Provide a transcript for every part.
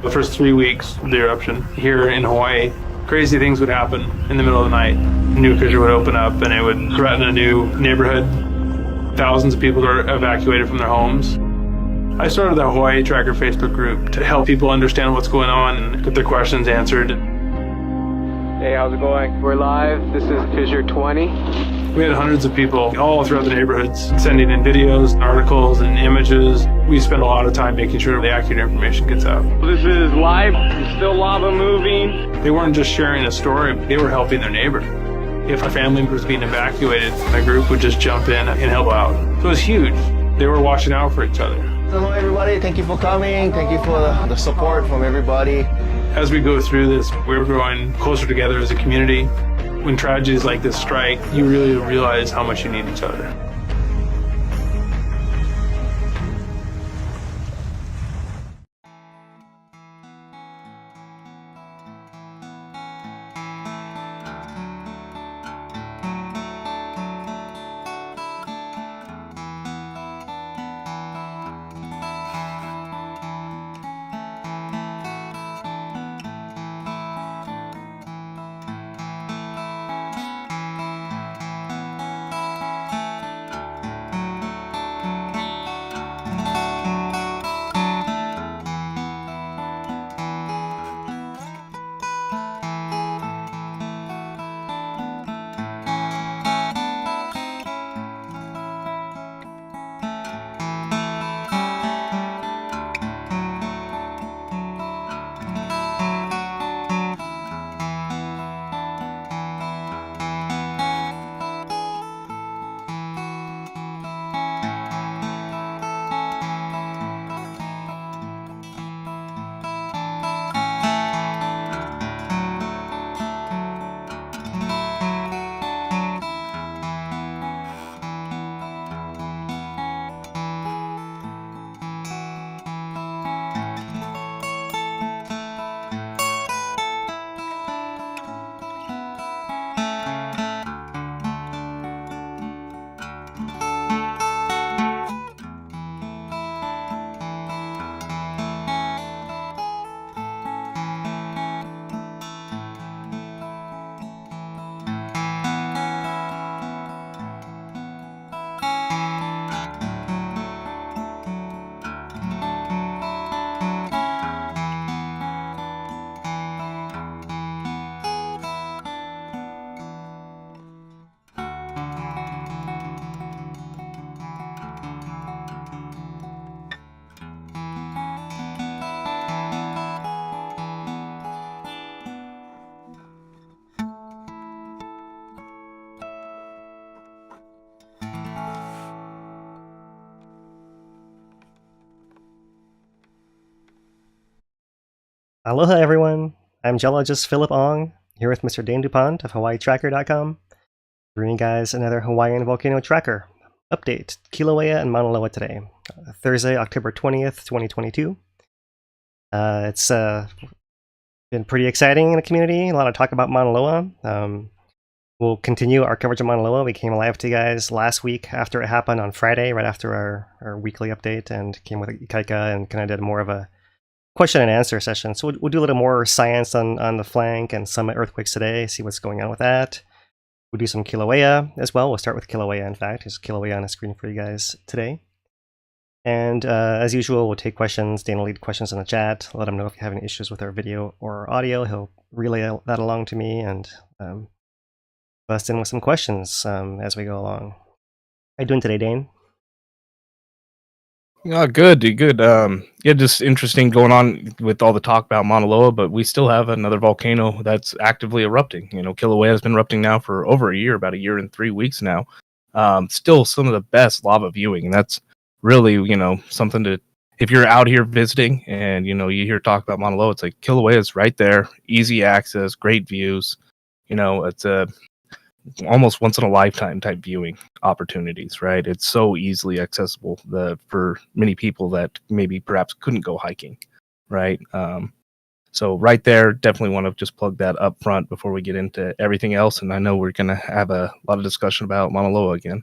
The first 3 weeks of the eruption here in Hawaii, crazy things would happen in the middle of the night. A new fissure would open up and it would threaten a new neighborhood. Thousands of people were evacuated from their homes. I started the Hawaii Tracker Facebook group to help people understand what's going on and get their questions answered. Hey, how's it going? We're live. This is Fissure 20. We had hundreds of people all throughout the neighborhoods sending in videos, articles, and images. We spend a lot of time making sure the accurate information gets out. This is live. There's still lava moving. They weren't just sharing a story, they were helping their neighbor. If a family was being evacuated, my group would just jump in and help out. So it was huge. They were watching out for each other. Hello everybody, thank you for coming. Thank you for the support from everybody. As we go through this, we're growing closer together as a community. When tragedies like this strike, you really realize how much you need each other. Aloha everyone, I'm geologist Philip Ong, here with Mr. Dane DuPont of HawaiiTracker.com, bringing you guys another Hawaiian Volcano Tracker update. Kilauea and Mauna Loa today, Thursday, October 20th, 2022. It's been pretty exciting in the community, a lot of talk about Mauna Loa. We'll continue our coverage of Mauna Loa. We came live to you guys last week after it happened on Friday, right after our weekly update, and came with Ikaika and kind of did more of a question and answer session. So we'll do a little more science on the flank and some earthquakes today, see what's going on with that. We'll do some Kilauea as well. We'll start with Kilauea, in fact. There's Kilauea on the screen for you guys today. And as usual, we'll take questions. Dane will lead questions in the chat. Let him know if you have any issues with our video or audio. He'll relay that along to me and bust in with some questions as we go along. How are you doing today, Dane? Good. Yeah, just interesting going on with all the talk about Mauna Loa, but we still have another volcano that's actively erupting. You know, Kilauea has been erupting now for over a year, about a year and 3 weeks now. Still some of the best lava viewing, and that's really, you know, something to, if you're out here visiting and, you know, you hear talk about Mauna Loa, it's like Kilauea is right there, easy access, great views. You know, it's almost once in a lifetime type viewing opportunities, right? It's so easily accessible for many people that maybe perhaps couldn't go hiking, right? So right there, definitely want to just plug that up front before we get into everything else. And I know we're going to have a lot of discussion about Mauna Loa again.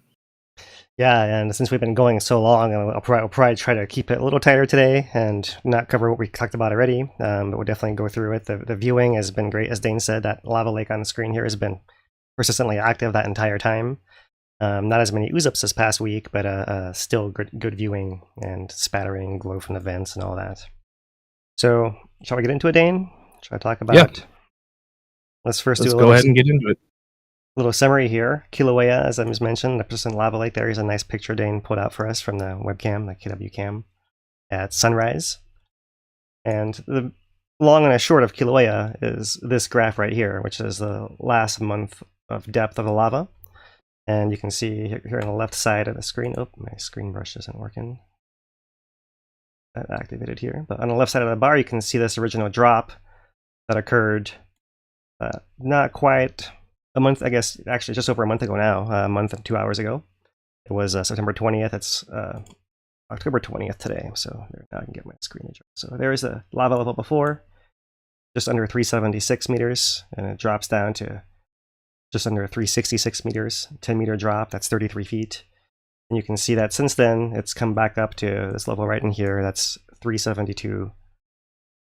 Yeah, and since we've been going so long, I'll probably try to keep it a little tighter today and not cover what we talked about already, but we'll definitely go through it. The viewing has been great. As Dane said, that lava lake on the screen here has been persistently active that entire time. Not as many ooze-ups this past week, but still good viewing and spattering, glow from the vents and all that. So, shall we get into it, Dane? Shall I talk about it? Let's first do a little... go ahead and get into it. Little summary here. Kilauea, as I just mentioned, the persistent lava lake. There is a nice picture Dane pulled out for us from the webcam, the KW cam, at sunrise. And the long and the short of Kilauea is this graph right here, which is the last month of depth of the lava. And you can see here on the left side of the screen, oh, my screen brush isn't working. That activated here. But on the left side of the bar, you can see this original drop that occurred not quite a month, I guess, actually just over a month ago now, a month and 2 hours ago. It was September 20th. It's October 20th today. So now I can get my screen adjusted. So there's the lava level before, just under 376 meters, and it drops down to just under 366 meters, 10-meter drop. That's 33 feet. And you can see that since then, it's come back up to this level right in here. That's 372.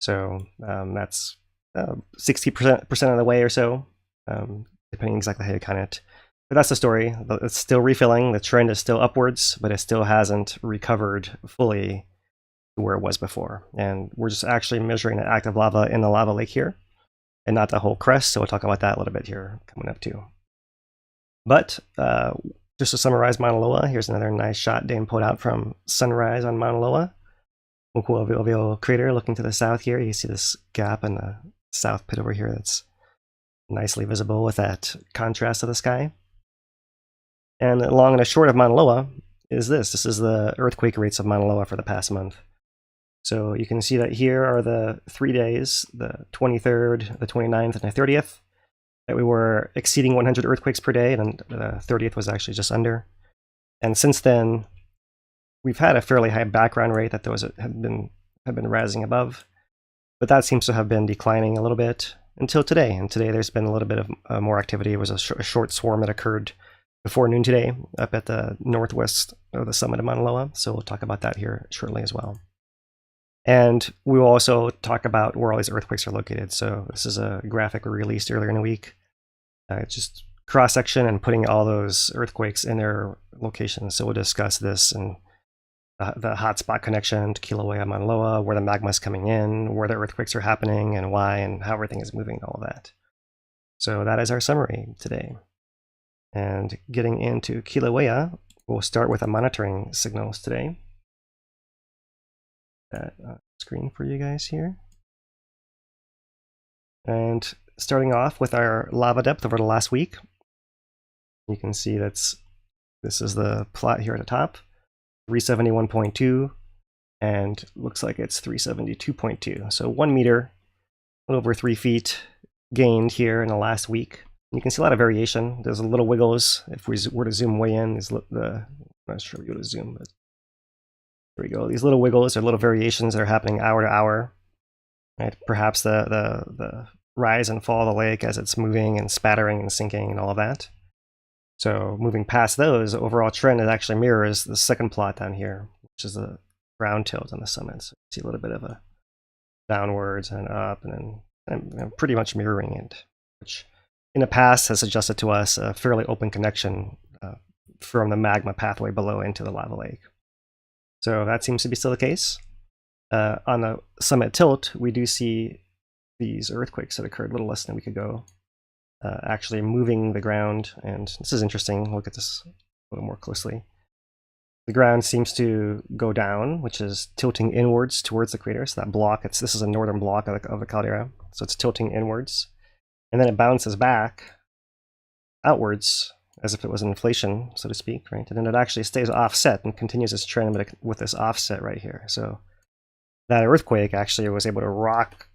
So that's 60% of the way or so, depending exactly how you count it. But that's the story. It's still refilling. The trend is still upwards, but it still hasn't recovered fully to where it was before. And we're just actually measuring the active lava in the lava lake here, and not the whole crest. So we'll talk about that a little bit here coming up too. But just to summarize Mauna Loa, here's another nice shot Dane pulled out from sunrise on Mauna Loa. Moku'ovi'ovio crater looking to the south here. You see this gap in the south pit over here that's nicely visible with that contrast of the sky. And the long and the short of Mauna Loa is this. This is the earthquake rates of Mauna Loa for the past month. So you can see that here are the 3 days, the 23rd, the 29th, and the 30th, that we were exceeding 100 earthquakes per day, and the 30th was actually just under. And since then, we've had a fairly high background rate that those have been rising above, but that seems to have been declining a little bit until today. And today there's been a little bit of more activity. It was a short swarm that occurred before noon today up at the northwest of the summit of Mauna Loa. So we'll talk about that here shortly as well. And we will also talk about where all these earthquakes are located. So this is a graphic we released earlier in the week. It's just cross-section and putting all those earthquakes in their locations. So we'll discuss this and the hotspot connection to Kilauea, Mauna Loa, where the magma is coming in, where the earthquakes are happening, and why, and how everything is moving, and all of that. So that is our summary today. And getting into Kilauea, we'll start with the monitoring signals today. That screen for you guys here. And starting off with our lava depth over the last week, you can see this is the plot here at the top, 371.2, and looks like it's 372.2. So 1 meter, a little over 3 feet gained here in the last week. You can see a lot of variation. There's little wiggles. If we were to zoom way in, I'm not sure we go to zoom, but there we go. These little wiggles are little variations that are happening hour to hour. Right? Perhaps the rise and fall of the lake as it's moving and spattering and sinking and all of that. So moving past those, the overall trend actually mirrors the second plot down here, which is the ground tilt on the summit. So you see a little bit of a downwards and up, and then pretty much mirroring it, which in the past has suggested to us a fairly open connection from the magma pathway below into the lava lake. So that seems to be still the case. On the summit tilt, we do see these earthquakes that occurred a little less than a week ago, actually moving the ground. And this is interesting. Look at this a little more closely. The ground seems to go down, which is tilting inwards towards the crater. So that block, this is a northern block of the caldera. So it's tilting inwards. And then it bounces back outwards as if it was an inflation, so to speak, right? And then it actually stays offset and continues its trend with this offset right here. So that earthquake actually was able to rock,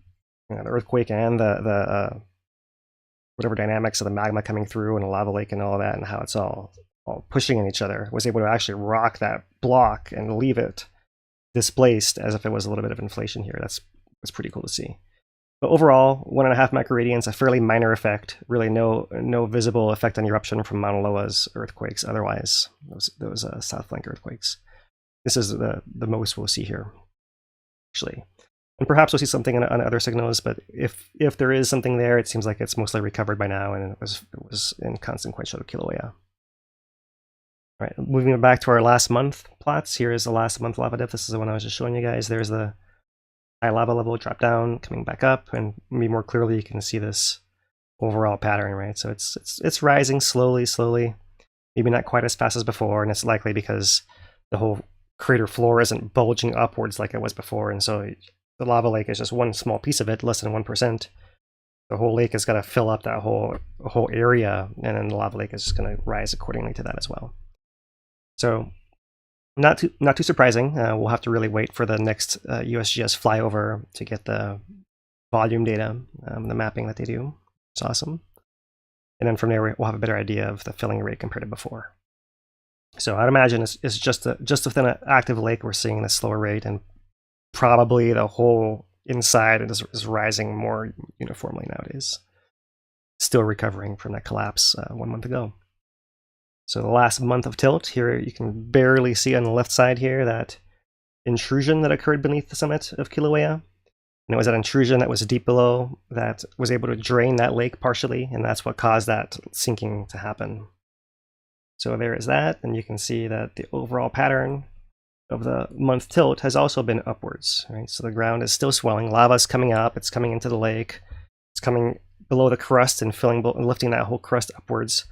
the earthquake and the whatever dynamics of the magma coming through and the lava lake and all that, and how it's all pushing in each other, was able to actually rock that block and leave it displaced as if it was a little bit of inflation here. That's pretty cool to see. But overall, 1.5 microradians, a fairly minor effect. Really no visible effect on eruption from Mauna Loa's earthquakes otherwise, those South Flank earthquakes. This is the most we'll see here, actually. And perhaps we'll see something on other signals, but if there is something there, it seems like it's mostly recovered by now, and it was inconsequential to Kilauea. All right, moving back to our last month plots. Here is the last month lava depth. This is the one I was just showing you guys. There's the high lava level drop down, coming back up, and maybe more clearly you can see this overall pattern, right? So it's rising slowly, maybe not quite as fast as before, and it's likely because the whole crater floor isn't bulging upwards like it was before, and so the lava lake is just one small piece of it, less than 1%. The whole lake has got to fill up that whole area, and then the lava lake is just going to rise accordingly to that as well. So not too surprising. We'll have to really wait for the next USGS flyover to get the volume data, the mapping that they do. It's awesome. And then from there, we'll have a better idea of the filling rate compared to before. So I'd imagine it's just within an active lake, we're seeing the slower rate, and probably the whole inside is rising more uniformly nowadays. Still recovering from that collapse 1 month ago. So the last month of tilt, here you can barely see on the left side here that intrusion that occurred beneath the summit of Kilauea. And it was that intrusion that was deep below that was able to drain that lake partially, and that's what caused that sinking to happen. So there is that, and you can see that the overall pattern of the month tilt has also been upwards, right? So the ground is still swelling, lava's coming up, it's coming into the lake, it's coming below the crust and lifting that whole crust upwards.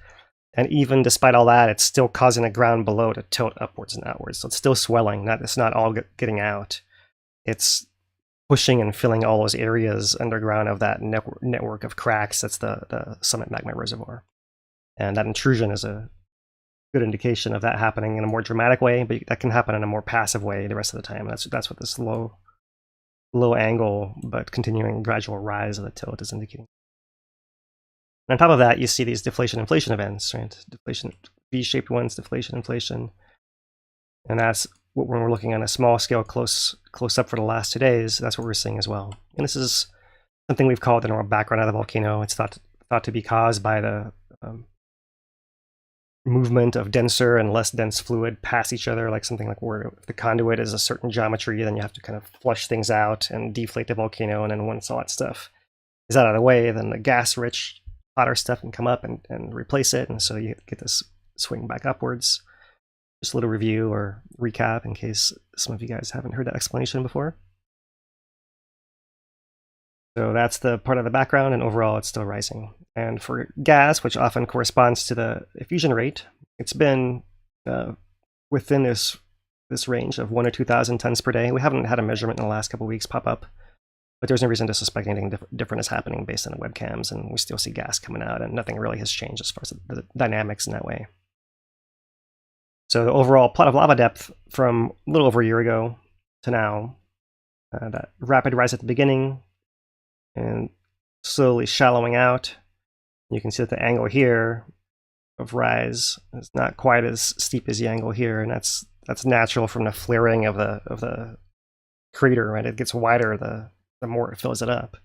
And even despite all that, it's still causing the ground below to tilt upwards and outwards. So it's still swelling, it's not all getting out. It's pushing and filling all those areas underground of that network of cracks. That's the summit magma reservoir. And that intrusion is a good indication of that happening in a more dramatic way, but that can happen in a more passive way the rest of the time. That's what this low angle but continuing gradual rise of the tilt is indicating. And on top of that, you see these deflation-inflation events, right? Deflation, V-shaped ones, deflation, inflation. And that's what, when we're looking on a small scale close up for the last 2 days, that's what we're seeing as well. And this is something we've called the normal background of the volcano. It's thought to be caused by the movement of denser and less dense fluid past each other, like something like where the conduit is a certain geometry, then you have to kind of flush things out and deflate the volcano, and then once all that stuff is out of the way, then the gas-rich hotter stuff can come up and replace it, and so you get this swing back upwards. Just a little review or recap in case some of you guys haven't heard that explanation before. So that's the part of the background, and overall it's still rising. And for gas, which often corresponds to the effusion rate, it's been within this range of 1,000 or 2,000 tons per day. We haven't had a measurement in the last couple of weeks pop up, but there's no reason to suspect anything different is happening based on the webcams, and we still see gas coming out, and nothing really has changed as far as the dynamics in that way. So the overall plot of lava depth from a little over a year ago to now, that rapid rise at the beginning, and slowly shallowing out. You can see that the angle here of rise is not quite as steep as the angle here, and that's natural from the flaring of the crater, right? It gets wider the more it fills it up.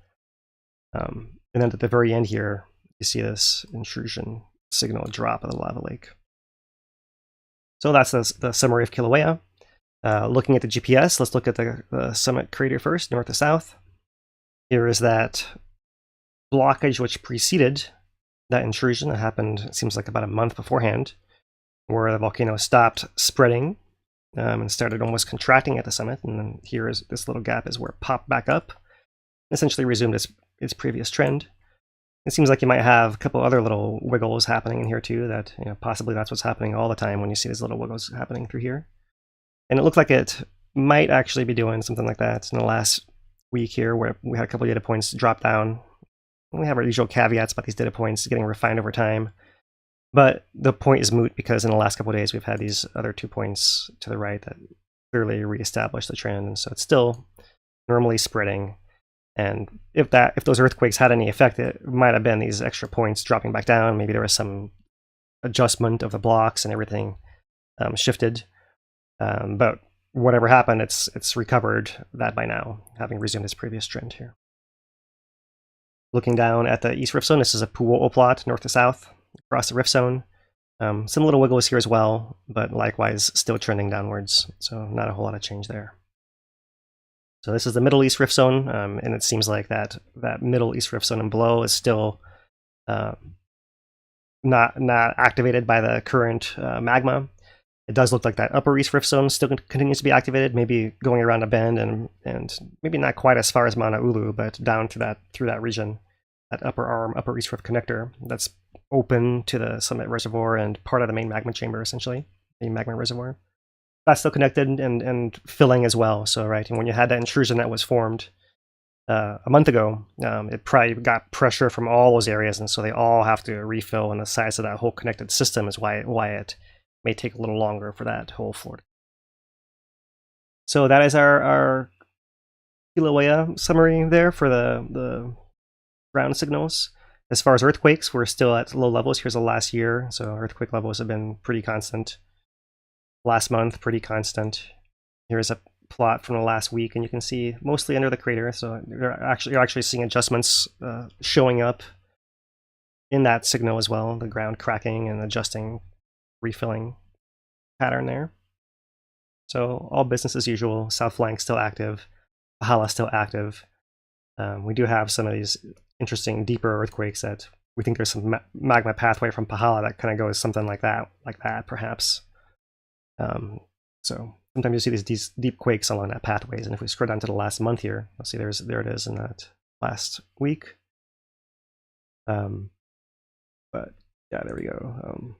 And then at the very end here, you see this intrusion signal drop of the lava lake. So that's the summary of Kilauea. Looking at the GPS, let's look at the summit crater first, north to south. Here is that blockage which preceded that intrusion that happened, it seems like about a month beforehand, where the volcano stopped spreading and started almost contracting at the summit. And then here is this little gap is where it popped back up, essentially resumed its previous trend. It seems like you might have a couple other little wiggles happening in here too, that possibly that's what's happening all the time when you see these little wiggles happening through here. And it looked like it might actually be doing something like that in the last week here, where we had a couple of data points drop down. We have our usual caveats about these data points getting refined over time, but the point is moot because in the last couple of days we've had these other 2 points to the right that clearly reestablish the trend, and so it's still normally spreading. And if those earthquakes had any effect, it might have been these extra points dropping back down. Maybe there was some adjustment of the blocks and everything shifted, but whatever happened, it's recovered that by now, having resumed its previous trend here. Looking down at the east rift zone, this is a Pu'u plot, north to south, across the rift zone. Some little wiggles here as well, but likewise still trending downwards, so not a whole lot of change there. So this is the Middle East rift zone, and it seems like that Middle East rift zone and below is still not activated by the current magma. It does look like that Upper East rift zone still continues to be activated, maybe going around a bend and maybe not quite as far as Maunaloa, but down to through that region, that upper arm, Upper East rift connector that's open to the summit reservoir and part of the main magma chamber, essentially, the magma reservoir. That's still connected and filling as well. So, right, and when you had that intrusion that was formed a month ago, it probably got pressure from all those areas, and so they all have to refill, and the size of that whole connected system is why it may take a little longer for that whole floor. So that is our Kilauea summary there for the ground signals. As far as earthquakes, we're still at low levels. Here's the last year, so earthquake levels have been pretty constant. Last month, pretty constant. Here's a plot from the last week, and you can see mostly under the crater, so you're actually seeing adjustments showing up in that signal as well, the ground cracking and adjusting, refilling pattern there. So all business as usual. South flank still active, Pāhala still active. We do have some of these interesting deeper earthquakes that we think there's some magma pathway from Pāhala that kind of goes something like that perhaps. So sometimes you see these deep quakes along that pathways, and if we scroll down to the last month here, you'll see there it is in that last week. But yeah, there we go.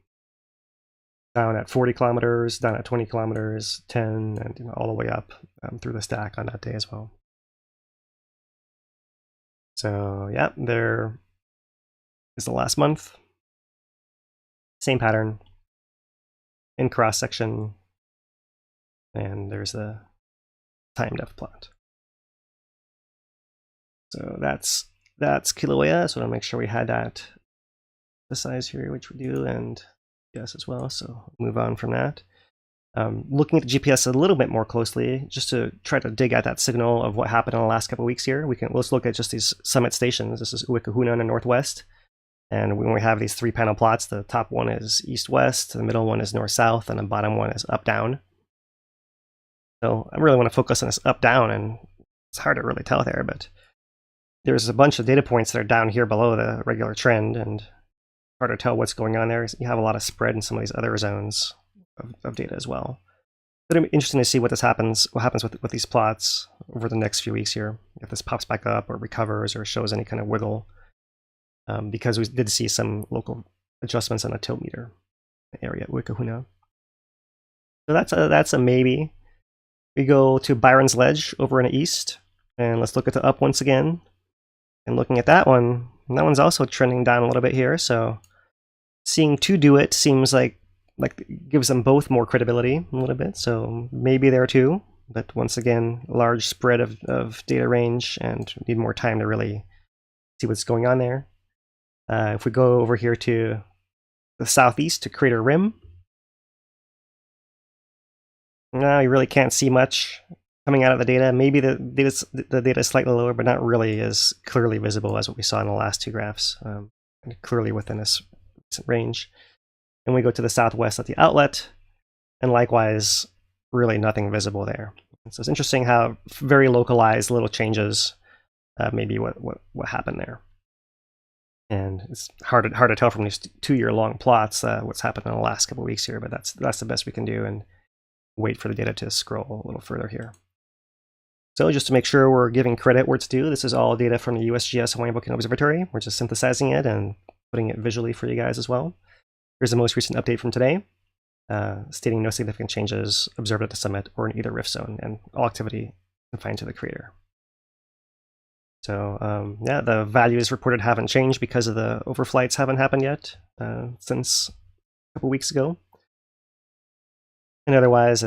Down at 40 kilometers, down at 20 kilometers, 10, and all the way up through the stack on that day as well. So yeah, there is the last month. Same pattern in cross section, and there's the time depth plot. So that's Kilauea. So I want to make sure we had that the size here, which we do, and yes as well. So move on from that. Looking at the GPS a little bit more closely, just to try to dig at that signal of what happened in the last couple of weeks here. Let's look at just these summit stations. This is Uikahuna in the northwest. And when we have these 3 panel plots, the top one is east-west, the middle one is north-south, and the bottom one is up-down. So I really want to focus on this up-down, and it's hard to really tell there, but there's a bunch of data points that are down here below the regular trend, and hard to tell what's going on there. You have a lot of spread in some of these other zones of data as well. But it'll be interesting to see what happens with these plots over the next few weeks here, if this pops back up or recovers or shows any kind of wiggle. Because we did see some local adjustments on the tilt meter area at Uikahuna. So that's a maybe. We go to Byron's Ledge over in the east, and let's look at the up once again. And looking at that one's also trending down a little bit here. So seeing 2 do it seems like gives them both more credibility a little bit. So maybe there too, but once again, large spread of data range, and need more time to really see what's going on there. If we go over here to the southeast to Crater Rim, now you really can't see much coming out of the data. Maybe the data is slightly lower, but not really as clearly visible as what we saw in the last 2 graphs. Clearly within this range. And we go to the southwest at the outlet, and likewise, really nothing visible there. So it's interesting how very localized little changes maybe what happened there. And it's hard to tell from these 2-year-long plots what's happened in the last couple of weeks here, but that's the best we can do, and wait for the data to scroll a little further here. So just to make sure we're giving credit where it's due, this is all data from the USGS Hawaiian Volcano Observatory. We're just synthesizing it and putting it visually for you guys as well. Here's the most recent update from today, stating no significant changes observed at the summit or in either rift zone, and all activity confined to the crater. So yeah, the values reported haven't changed because of the overflights haven't happened yet since a couple weeks ago. And otherwise,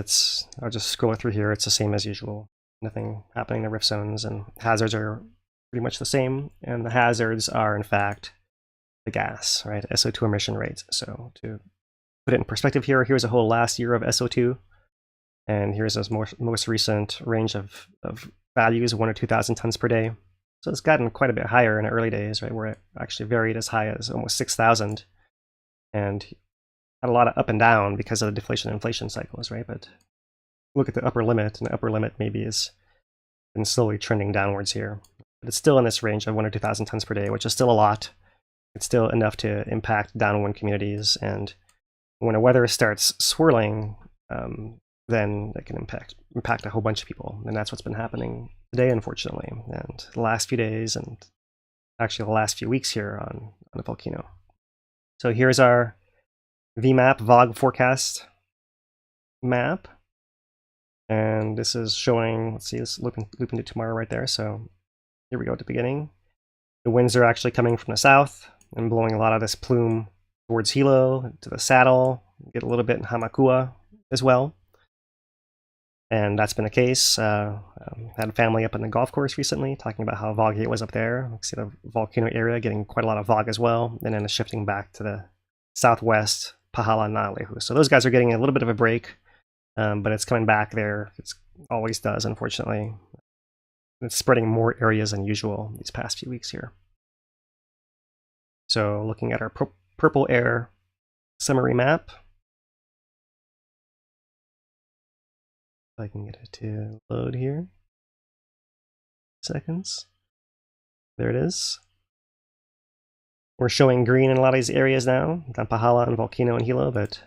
I'll just scroll through here. It's the same as usual. Nothing happening in the rift zones, and hazards are pretty much the same. And the hazards are, in fact, the gas, right? SO2 emission rates. So to put it in perspective here, here's a whole last year of SO2. And here's this most recent range of values, 1,000 or 2,000 tons per day. So it's gotten quite a bit higher in the early days, right, where it actually varied as high as almost 6,000, and had a lot of up and down because of the deflation and inflation cycles, right? But look at the upper limit, and the upper limit maybe is been slowly trending downwards here. But it's still in this range of 1 or 2,000 tons per day, which is still a lot. It's still enough to impact downwind communities, and when the weather starts swirling, then it can impact a whole bunch of people, and that's what's been happening today, unfortunately, and the last few days, and actually the last few weeks here on the volcano. So here's our VMAP VOG forecast map, and this is showing, let's see, it's looping to tomorrow right there. So here we go at the beginning. The winds are actually coming from the south and blowing a lot of this plume towards Hilo, to the saddle, get a little bit in Hamakua as well. And that's been the case. Had a family up in the golf course recently talking about how VOG was up there. You can see the volcano area getting quite a lot of VOG as well, and then it's shifting back to the southwest, Pāhala and Nalehu. So those guys are getting a little bit of a break, but it's coming back there. It always does, unfortunately. It's spreading more areas than usual these past few weeks here. So looking at our purple air summary map. I can get it to load here. Seconds. There it is. We're showing green in a lot of these areas now, on Pāhala and Volcano and Hilo, but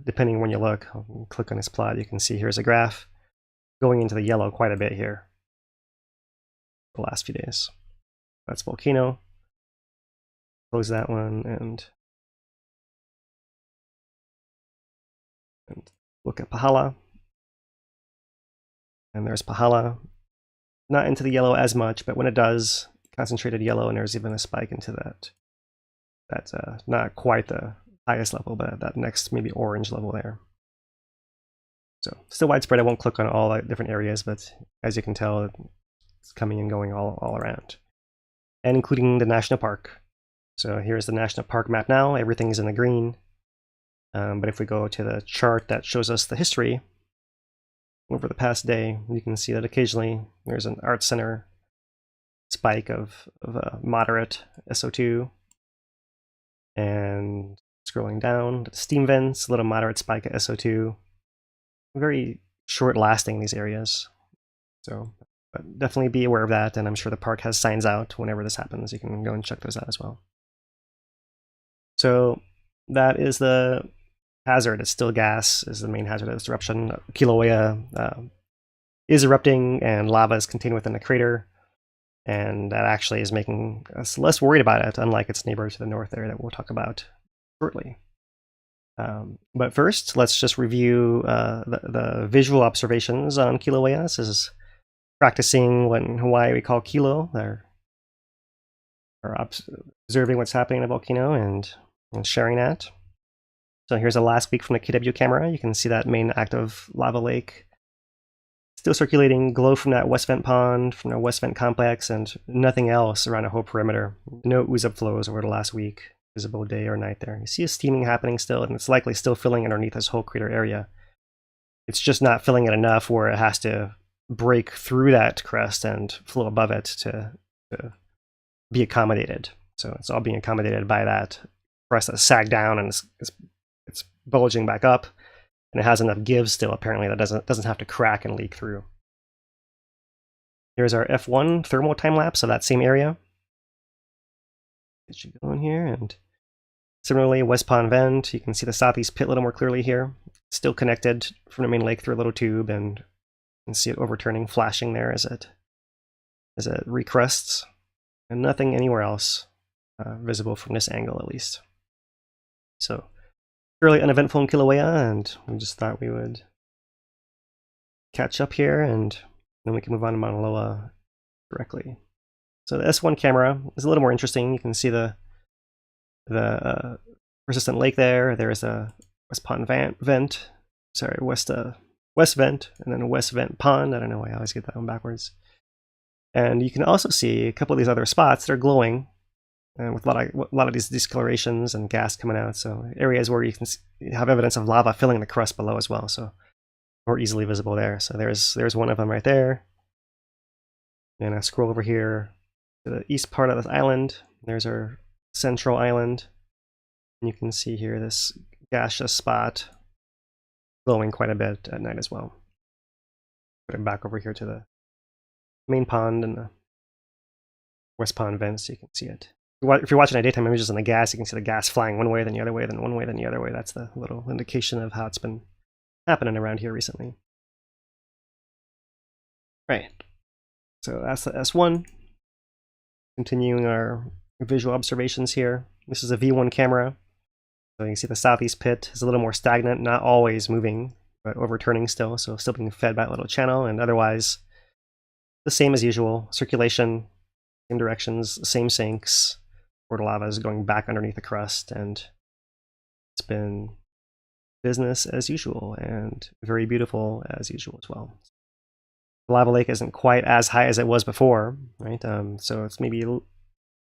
depending on when you look, I'll click on this plot, you can see here's a graph going into the yellow quite a bit here the last few days. That's Volcano. Close that one and look at Pāhala. And there's Pāhala, not into the yellow as much, but when it does, concentrated yellow, and there's even a spike into that. That's not quite the highest level, but that next maybe orange level there. So still widespread. I won't click on all the different areas, but as you can tell, it's coming and going all around, and including the national park. So here's the national park map now. Everything's in the green. But if we go to the chart that shows us the history over the past day, you can see that occasionally there's an art center spike of moderate SO2, and scrolling down to the steam vents, a little moderate spike of SO2. Very short lasting, these areas. So but definitely be aware of that, and I'm sure the park has signs out whenever this happens. You can go and check those out as well. So that is the hazard. It's still gas is the main hazard of this eruption. Kilauea is erupting, and lava is contained within the crater, and that actually is making us less worried about it, unlike its neighbor to the north there that we'll talk about shortly. But first, let's just review the visual observations on Kilauea. This is practicing what in Hawaii we call kilo. They're observing what's happening in a volcano and sharing that. So here's a last week from the KW camera. You can see that main active lava lake still circulating, glow from that west vent pond, from the west vent complex, and nothing else around the whole perimeter. No ooze-up flows over the last week, visible day or night there. You see a steaming happening still, and it's likely still filling underneath this whole crater area. It's just not filling it enough where it has to break through that crest and flow above it to be accommodated. So it's all being accommodated by that crest that sagged down, and it's bulging back up, and it has enough give still apparently that doesn't have to crack and leak through. Here's our F1 thermal time lapse of that same area. Get you going here, and similarly West Pond Vent, you can see the southeast pit a little more clearly here. Still connected from the main lake through a little tube, and you can see it overturning, flashing there as it recrests, and nothing anywhere else visible from this angle at least. So fairly uneventful in Kilauea, and we just thought we would catch up here, and then we can move on to Mauna Loa directly. So the S1 camera is a little more interesting. You can see the persistent lake there. There's a West Pond vent, sorry, west vent, and then a west vent pond. I don't know why I always get that one backwards. And you can also see a couple of these other spots that are glowing, and with a lot of these discolorations and gas coming out. So areas where you can have evidence of lava filling the crust below as well, so more easily visible there. So there's one of them right there. And I scroll over here. the east part of this island. There's our central island. And you can see here this gaseous spot glowing quite a bit at night as well. Put it back over here to the main pond and the west pond vents so you can see it. If you're watching at daytime images on the gas, you can see the gas flying one way, then the other way, then one way, then the other way. That's the little indication of how it's been happening around here recently. Right. So that's the S1. Continuing our visual observations here. This is a V1 camera. So you can see the southeast pit is a little more stagnant, not always moving, but overturning still. So still being fed by a little channel, and otherwise the same as usual. Circulation, same directions, same sinks. Where the lava is going back underneath the crust, and it's been business as usual and very beautiful as usual as well. The lava lake isn't quite as high as it was before, right? So it's maybe a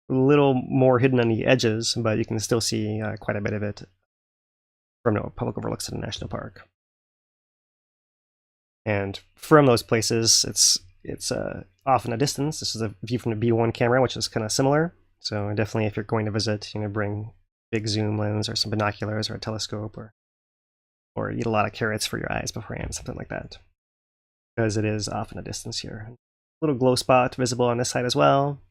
little more hidden on the edges, but you can still see quite a bit of it from the public overlooks of the national park. And from those places, it's off in the distance. This is a view from the B1 camera, which is kind of similar. So definitely, if you're going to visit, bring big zoom lens or some binoculars or a telescope, or eat a lot of carrots for your eyes beforehand, something like that, because it is off in the distance here. A little glow spot visible on this side as well,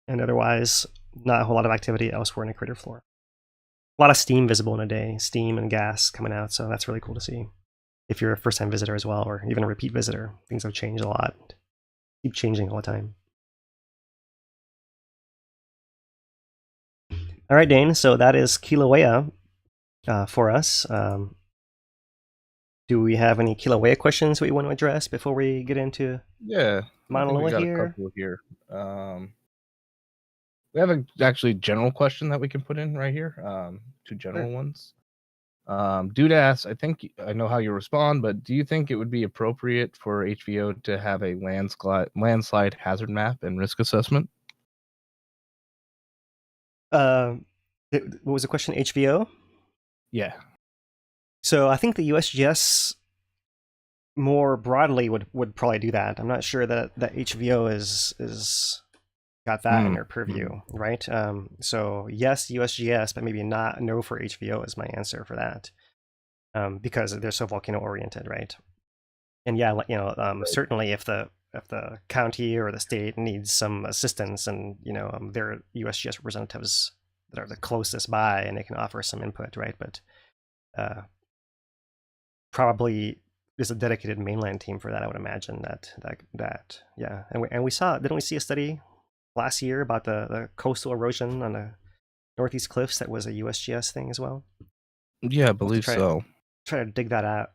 and otherwise not a whole lot of activity elsewhere in the crater floor. A lot of steam visible in a day, steam and gas coming out, so that's really cool to see. If you're a first-time visitor as well, or even a repeat visitor, things have changed a lot. Keep changing all the time. All right, Dane, so that is Kilauea for us. Do we have any Kilauea questions we want to address before we get into Mauna Loa here? A couple here. We have actually general question that we can put in right here. Two general ones. Dude asks, I think I know how you respond, but do you think it would be appropriate for HVO to have a landslide hazard map and risk assessment? What was the question? HVO? Yeah. So I think the USGS more broadly would probably do that. I'm not sure that HVO is got that in their purview, right? So yes, USGS, but maybe no for HVO is my answer for that, because they're so volcano oriented, right? And yeah, certainly if the county or the state needs some assistance, and their USGS representatives that are the closest by, and they can offer some input, right? But probably there's a dedicated mainland team for that. I would imagine that yeah. And we saw, didn't we see a study last year about the coastal erosion on the northeast cliffs? That was a USGS thing as well. Yeah, I believe so. Try to dig that up.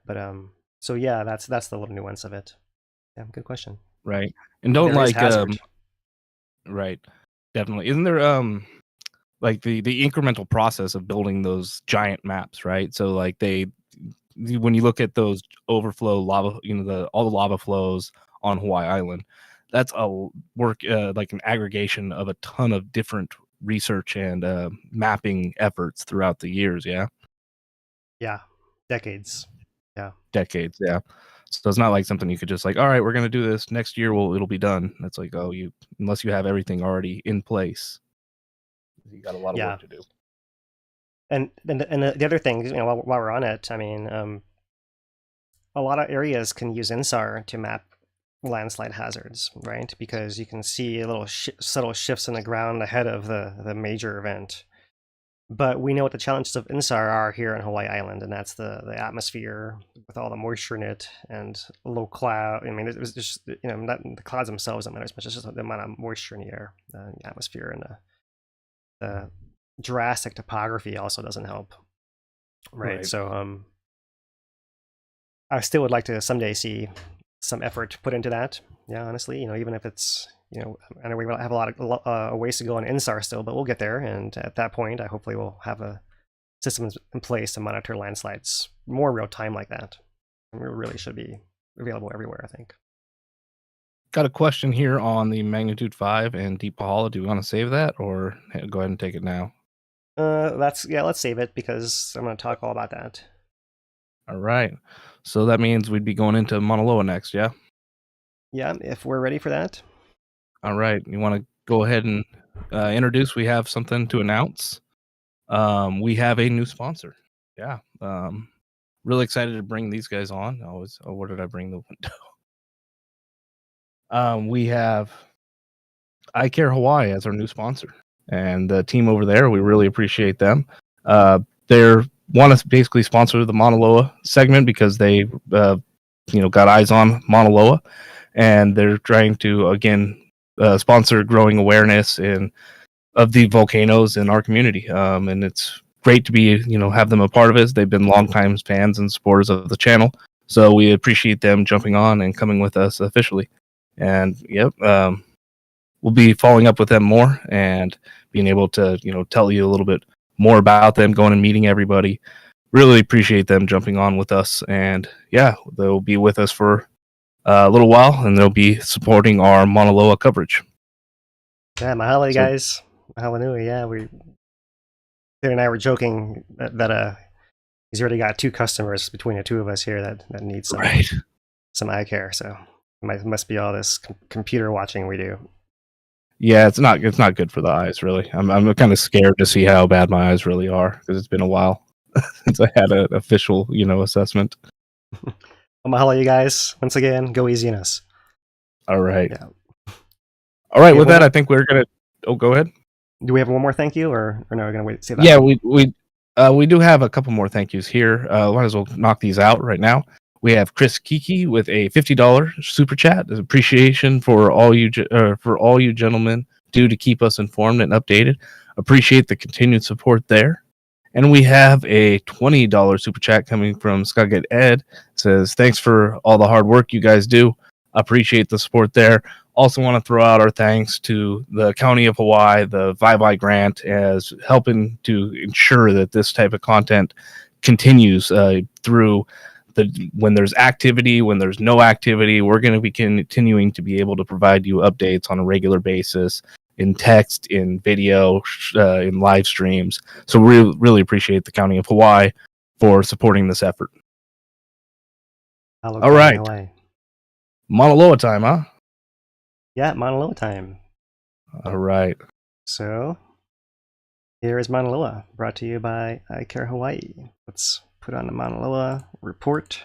But so yeah, that's the little nuance of it. Yeah, good question. Right. And don't right. Definitely. Isn't there like the incremental process of building those giant maps, right? So like when you look at those overflow lava, all the lava flows on Hawaii Island, that's a work like an aggregation of a ton of different research and mapping efforts throughout the years. Yeah. Yeah. Decades. Yeah. Decades. Yeah. So it's not like something you could just like, all right, we're going to do this next year. It'll be done. That's like, unless you have everything already in place, you got a lot of work to do. And the other thing, while we're on it, I mean, a lot of areas can use INSAR to map landslide hazards, right? Because you can see a little subtle shifts in the ground ahead of the major event. But we know what the challenges of INSAR are here on Hawaii Island, and that's the atmosphere with all the moisture in it and low cloud. I mean, it was just, not the clouds themselves don't matter as much. It's just the amount of moisture in the air, the atmosphere, and the drastic topography also doesn't help, right? So I still would like to someday see some effort put into that. Yeah, honestly, even if it's, I know we have a lot of ways to go on INSAR still, but we'll get there. And at that point, I hopefully will have a system in place to monitor landslides more real time like that. And it really should be available everywhere, I think. Got a question here on the magnitude 5 and deep Pāhala. Do we want to save that, or go ahead and take it now? Let's save it, because I'm going to talk all about that. All right. So that means we'd be going into Mauna Loa next, yeah? Yeah, if we're ready for that. All right. You want to go ahead and introduce? We have something to announce. We have a new sponsor. Yeah. Really excited to bring these guys on. Where did I bring the window? We have iCare Hawaii as our new sponsor, and the team over there, we really appreciate them. They want to basically sponsor the Mauna Loa segment because they, got eyes on Mauna Loa, and they're trying to again sponsor growing awareness of the volcanoes in our community. And it's great to be, have them a part of it. They've been longtime fans and supporters of the channel, so we appreciate them jumping on and coming with us officially. And we'll be following up with them more and being able to, tell you a little bit more about them, going and meeting everybody. Really appreciate them jumping on with us. And yeah, they'll be with us for a little while, and they'll be supporting our Mauna Loa coverage. Yeah, mahalo, you guys. Mahalo nui. Yeah, Peter and I were joking that he's already got 2 customers between the 2 of us here that need some eye care. So it must be all this computer watching we do. Yeah, it's not good for the eyes, really. I'm kind of scared to see how bad my eyes really are, because it's been a while since I had an official, assessment. Well, mahalo, you guys. Once again, go easy on us. All right. Yeah. All right. With that, I think we're gonna. Oh, go ahead. Do we have one more thank you, or no? We're gonna wait to see that. Yeah, we do have a couple more thank yous here. Might as well knock these out right now. We have Chris Kiki with a $50 super chat. Appreciation for all you gentlemen do to keep us informed and updated. Appreciate the continued support there. And we have a $20 super chat coming from Skagit Ed. Says, thanks for all the hard work you guys do. Appreciate the support there. Also want to throw out our thanks to the County of Hawaii, the VIVI grant, as helping to ensure that this type of content continues through when there's activity, when there's no activity. We're going to be continuing to be able to provide you updates on a regular basis, in text, in video, in live streams. So we really appreciate the County of Hawaii for supporting this effort. All right. Hawaii. Mauna Loa time, huh? Yeah, Mauna Loa time. All right. So here is Mauna Loa, brought to you by iCare Hawaii. Let's put on the Mauna Loa report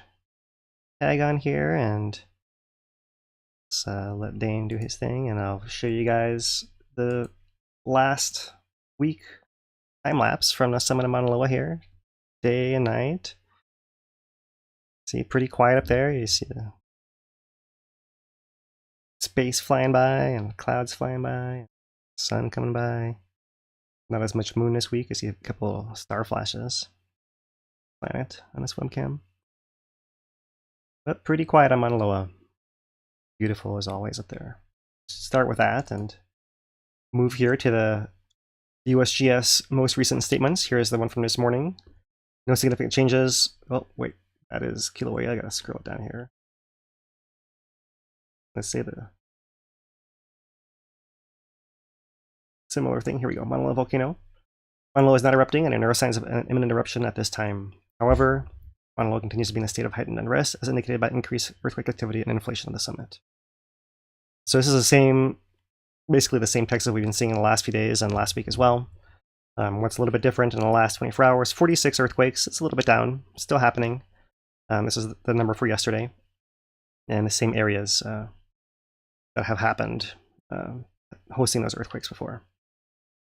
tag on here, and let's let Dane do his thing, and I'll show you guys the last week time lapse from the summit of Mauna Loa here, day and night. See, pretty quiet up there. You see the space flying by and clouds flying by, sun coming by. Not as much moon this week. I see a couple star flashes. Planet on this webcam, but pretty quiet on Mauna Loa. Beautiful as always up there. Start with that and move here to the USGS most recent statements. Here is the one from this morning. No significant changes. Oh wait, that is Kilauea. I gotta scroll down here. Let's say the similar thing. Here we go. Mauna Loa volcano. Mauna Loa is not erupting, and there are no signs of an imminent eruption at this time. However, Mauna Loa continues to be in a state of heightened unrest, as indicated by increased earthquake activity and inflation of the summit. So this is basically the same text that we've been seeing in the last few days and last week as well. What's a little bit different in the last 24 hours, 46 earthquakes. It's a little bit down, still happening. This is the number for yesterday. And the same areas that have happened hosting those earthquakes before.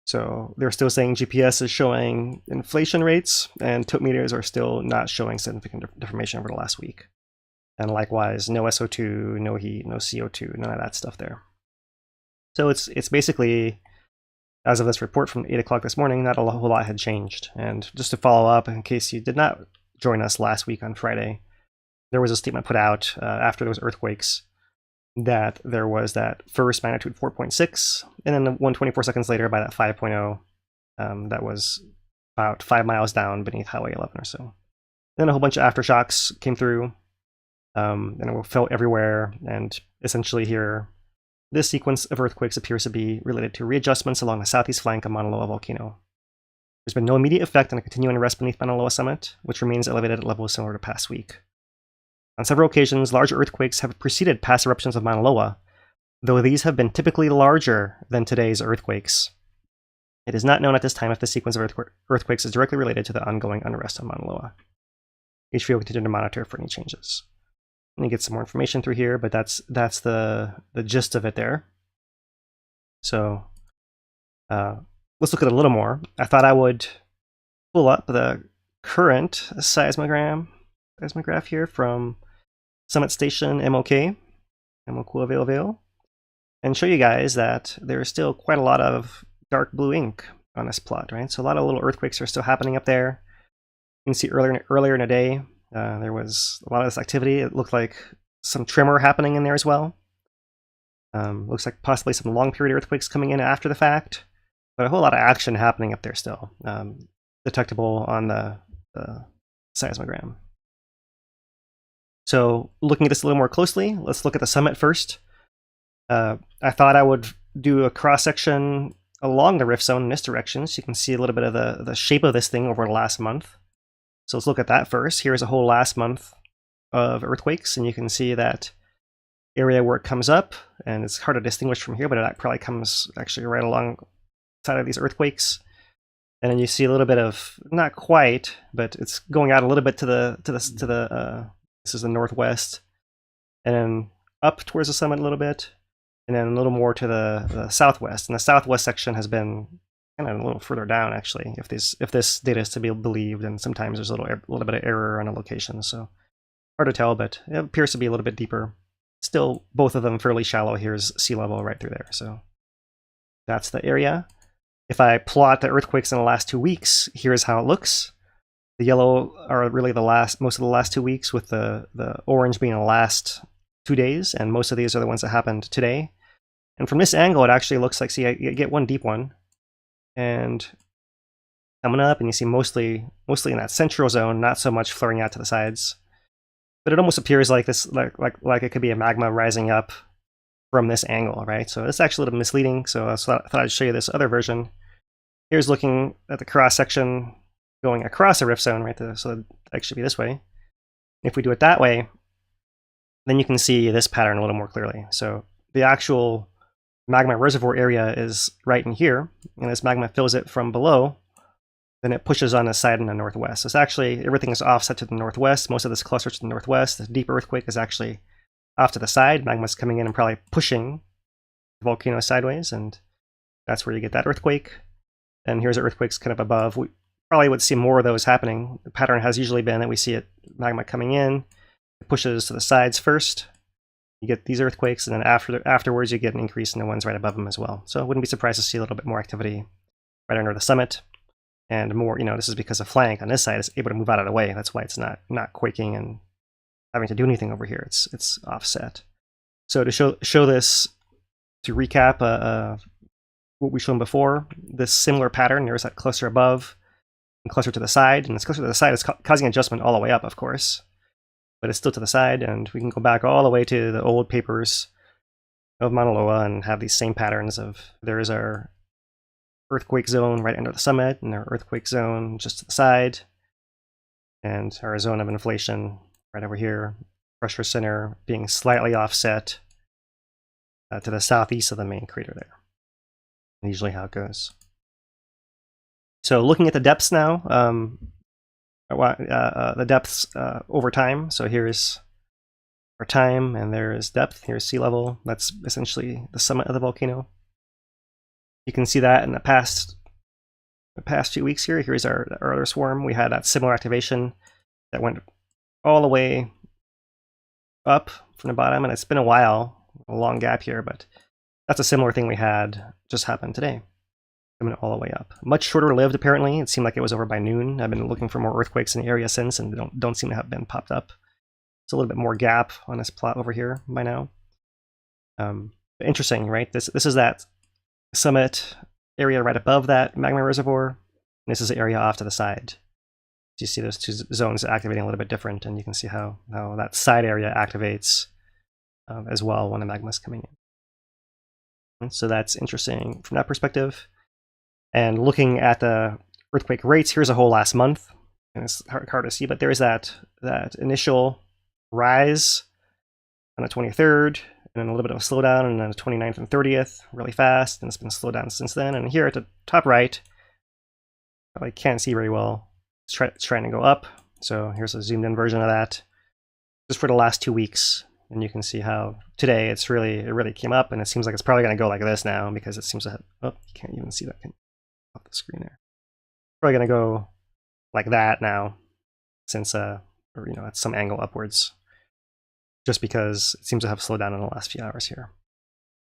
So they're still saying GPS is showing inflation rates, and tilt meters are still not showing significant deformation over the last week. And likewise, no SO2, no heat, no CO2, none of that stuff there. So it's basically, as of this report from 8 o'clock this morning, not a whole lot had changed. And just to follow up, in case you did not join us last week on Friday, there was a statement put out after those earthquakes that there was that first magnitude 4.6, and then 124 seconds later by that 5.0 that was about 5 miles down beneath Highway 11 or so. Then a whole bunch of aftershocks came through, and it felt everywhere, and essentially here, this sequence of earthquakes appears to be related to readjustments along the southeast flank of Mauna Loa volcano. There's been no immediate effect on a continuing rest beneath Mauna Loa summit, which remains elevated at levels similar to past week. On several occasions, large earthquakes have preceded past eruptions of Mauna Loa, though these have been typically larger than today's earthquakes. It is not known at this time if the sequence of earthquakes is directly related to the ongoing unrest on Mauna Loa. HV will continue to monitor for any changes. And you get some more information through here, but that's the gist of it there. So let's look at it a little more. I thought I would pull up the current seismograph here from Summit Station MOK, Mokuave'oveo, and show you guys that there's still quite a lot of dark blue ink on this plot, right? So a lot of little earthquakes are still happening up there. You can see earlier in the day, there was a lot of this activity. It looked like some tremor happening in there as well. Looks like possibly some long period earthquakes coming in after the fact, but a whole lot of action happening up there still, detectable on the seismogram. So looking at this a little more closely, let's look at the summit first. I thought I would do a cross-section along the rift zone in this direction, so you can see a little bit of the shape of this thing over the last month. So let's look at that first. Here's a whole last month of earthquakes, and you can see that area where it comes up, and it's hard to distinguish from here, but it probably comes actually right alongside of these earthquakes. And then you see a little bit of, not quite, but it's going out a little bit this is the northwest, and then up towards the summit a little bit, and then a little more to the southwest. And the southwest section has been kind of a little further down, actually, if this data is to be believed. And sometimes there's a little bit of error on a location, so hard to tell, but it appears to be a little bit deeper. Still, both of them fairly shallow. Here's sea level right through there, so that's the area. If I plot the earthquakes in the last 2 weeks, here's how it looks. The yellow are really most of the last 2 weeks, with the orange being the last 2 days, and most of these are the ones that happened today. And from this angle, it actually looks like, see, you get one deep one, and coming up, and you see mostly in that central zone, not so much flaring out to the sides. But it almost appears like this, like it could be a magma rising up from this angle, right? So it's actually a little misleading. So I thought I'd show you this other version. Here's looking at the cross section going across the rift zone, right? So it'd actually be this way. If we do it that way, then you can see this pattern a little more clearly. So the actual magma reservoir area is right in here, and as magma fills it from below, then it pushes on the side in the northwest. So it's actually, everything is offset to the northwest. Most of this cluster to the northwest. The deep earthquake is actually off to the side. Magma's coming in and probably pushing the volcano sideways, and that's where you get that earthquake. And here's the earthquakes kind of above. We probably would see more of those happening. The pattern has usually been that we see magma coming in, it pushes to the sides first. You get these earthquakes, and then afterwards you get an increase in the ones right above them as well. So I wouldn't be surprised to see a little bit more activity right under the summit. And more, this is because the flank on this side is able to move out of the way. That's why it's not quaking and having to do anything over here. It's offset. So to show this, to recap what we've shown before, this similar pattern, there's that cluster above and cluster to the side, and this cluster to the side is causing adjustment all the way up, of course, but it's still to the side. And we can go back all the way to the old papers of Mauna Loa and have these same patterns of, there is our earthquake zone right under the summit, and our earthquake zone just to the side, and our zone of inflation right over here, pressure center being slightly offset to the southeast of the main crater there. Usually how it goes. So looking at the depths now, the depths over time. So here's our time, and there is depth. Here's sea level. That's essentially the summit of the volcano. You can see that in the past few weeks here. Here's our other swarm. We had that similar activation that went all the way up from the bottom, and it's been a while, a long gap here, but that's a similar thing we had just happened today, coming all the way up. Much shorter lived, apparently. It seemed like it was over by noon. I've been looking for more earthquakes in the area since, and don't seem to have been popped up. It's a little bit more gap on this plot over here by now. Interesting, right? This is that summit area right above that magma reservoir. This is the area off to the side. So you see those two zones activating a little bit different, and you can see how that side area activates as well when the magma is coming in. And so that's interesting from that perspective. And looking at the earthquake rates, here's a whole last month, and it's hard to see, but there's that initial rise on the 23rd, and then a little bit of a slowdown, and then the 29th and 30th, really fast, and it's been slowed down since then. And here at the top right, I can't see very well. It's trying to go up. So here's a zoomed in version of that, just for the last 2 weeks. And you can see how today it really came up, and it seems like it's probably going to go like this now because it seems to have, oh, you can't even see that off the screen there. Probably going to go like that now, since or, you know, at some angle upwards, just because it seems to have slowed down in the last few hours here.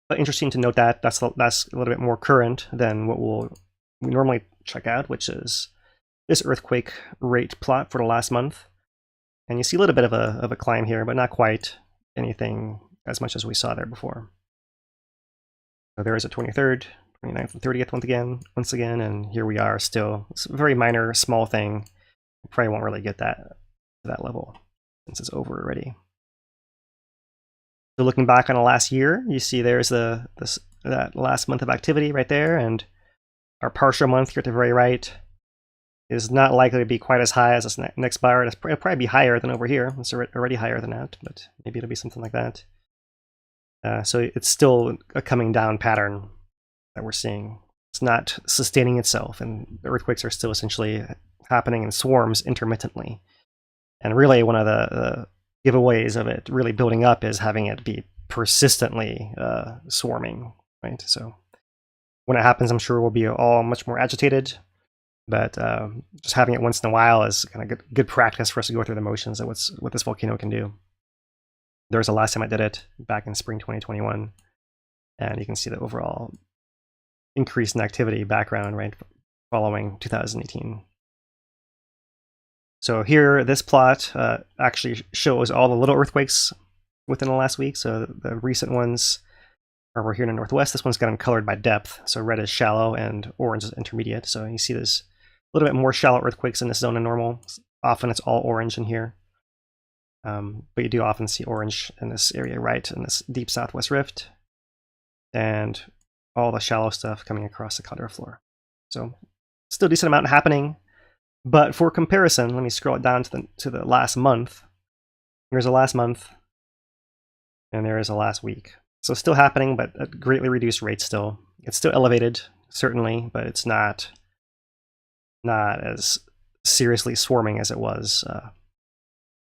But interesting to note that that's a little bit more current than what we normally check out, which is this earthquake rate plot for the last month. And you see a little bit of a climb here, but not quite anything as much as we saw there before. So there is a 23rd, 29th, and 30th once again, and here we are still. It's a very minor, small thing. You probably won't really get that to that level since it's over already. So looking back on the last year, you see there's that last month of activity right there, and our partial month here at the very right is not likely to be quite as high as this next bar. It'll probably be higher than over here. It's already higher than that, but maybe it'll be something like that. So it's still a coming down pattern that we're seeing. It's not sustaining itself, and the earthquakes are still essentially happening in swarms intermittently. And really one of the giveaways of it really building up is having it be persistently swarming, right? So when it happens, I'm sure we'll be all much more agitated. But just having it once in a while is kind of good practice for us to go through the motions of what this volcano can do. There was the last time I did it back in spring 2021, and you can see the overall increase in activity background right following 2018. So here, this plot actually shows all the little earthquakes within the last week. So the recent ones are over here in the northwest. This one's got them colored by depth. So red is shallow and orange is intermediate. So you see there's a little bit more shallow earthquakes in this zone than normal. Often it's all orange in here. But you do often see orange in this area right in this deep southwest rift. And all the shallow stuff coming across the caldera floor. So still a decent amount happening. But for comparison, let me scroll it down to the last month. Here's the last month. And there is a last week. So still happening, but at greatly reduced rates still. It's still elevated, certainly, but it's not as seriously swarming as it was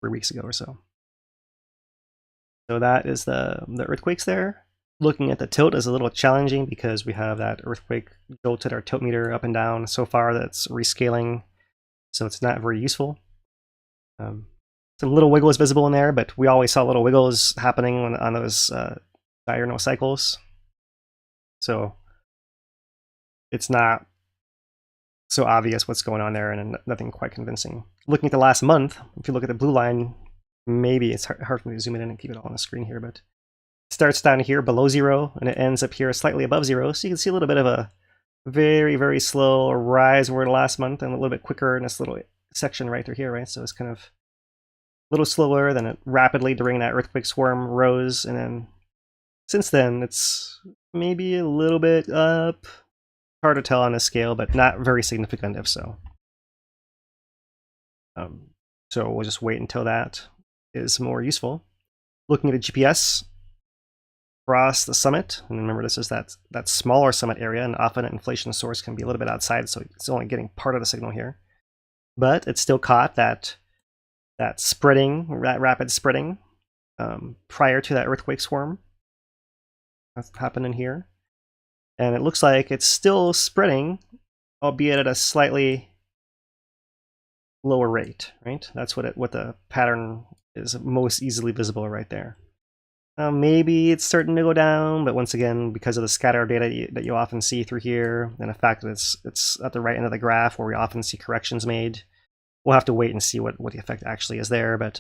3 weeks ago or so. So that is the earthquakes there. Looking at the tilt is a little challenging because we have that earthquake jolted our tilt meter up and down so far that's rescaling, so it's not very useful. Some little wiggle is visible in there, but we always saw little wiggles happening on those diurnal cycles. So it's not so obvious what's going on there, and nothing quite convincing. Looking at the last month, if you look at the blue line, maybe it's hard for me to zoom in and keep it all on the screen here, but it starts down here below 0, and it ends up here slightly above 0. So you can see a little bit of a very, very slow rise over the last month, and a little bit quicker in this little section right through here, right? So it's kind of a little slower, then it rapidly during that earthquake swarm rose, and then since then it's maybe a little bit up. Hard to tell on this scale, but not very significant if so. So we'll just wait until that is more useful. Looking at the GPS across the summit, and remember this is that smaller summit area, and often an inflation source can be a little bit outside, so it's only getting part of the signal here. But it still caught that spreading, rapid spreading prior to that earthquake swarm. That's happening here. And it looks like it's still spreading, albeit at a slightly lower rate, right? That's what the pattern is most easily visible right there. Maybe it's starting to go down, but once again, because of the scatter data that you often see through here, and the fact that it's at the right end of the graph where we often see corrections made, we'll have to wait and see what the effect actually is there. But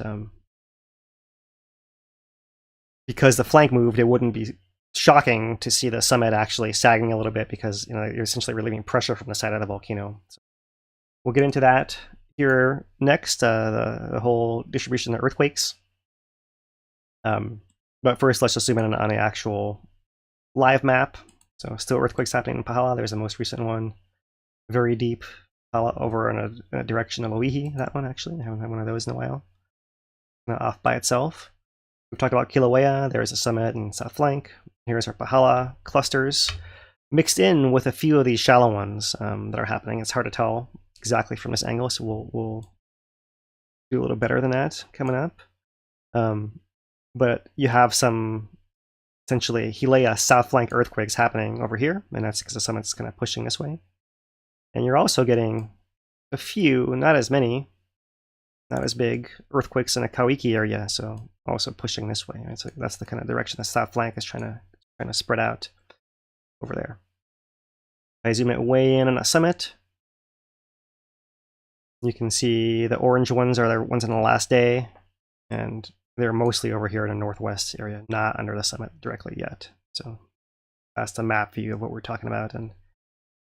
because the flank moved, it wouldn't be shocking to see the summit actually sagging a little bit, because you're essentially relieving pressure from the side of the volcano. So we'll get into that here next, the whole distribution of earthquakes. But first, let's just zoom in on the actual live map. So still earthquakes happening in Pāhala. There's the most recent one, very deep, Pāhala over in a direction of Oihi. That one actually, I haven't had one of those in a while. Off by itself. We've talked about Kilauea. There's a summit and south flank. Here's our Pāhala clusters, mixed in with a few of these shallow ones that are happening. It's hard to tell exactly from this angle, so we'll do a little better than that coming up. But you have some essentially Hileia south flank earthquakes happening over here, and that's because the summit's kind of pushing this way. And you're also getting a few, not as many, not as big, earthquakes in the Kauiki area, so also pushing this way. Right? So that's the kind of direction the south flank is trying to spread out over there. I zoom it way in on the summit. You can see the orange ones are the ones in the last day, and they're mostly over here in the northwest area, not under the summit directly yet. So that's the map view of what we're talking about, and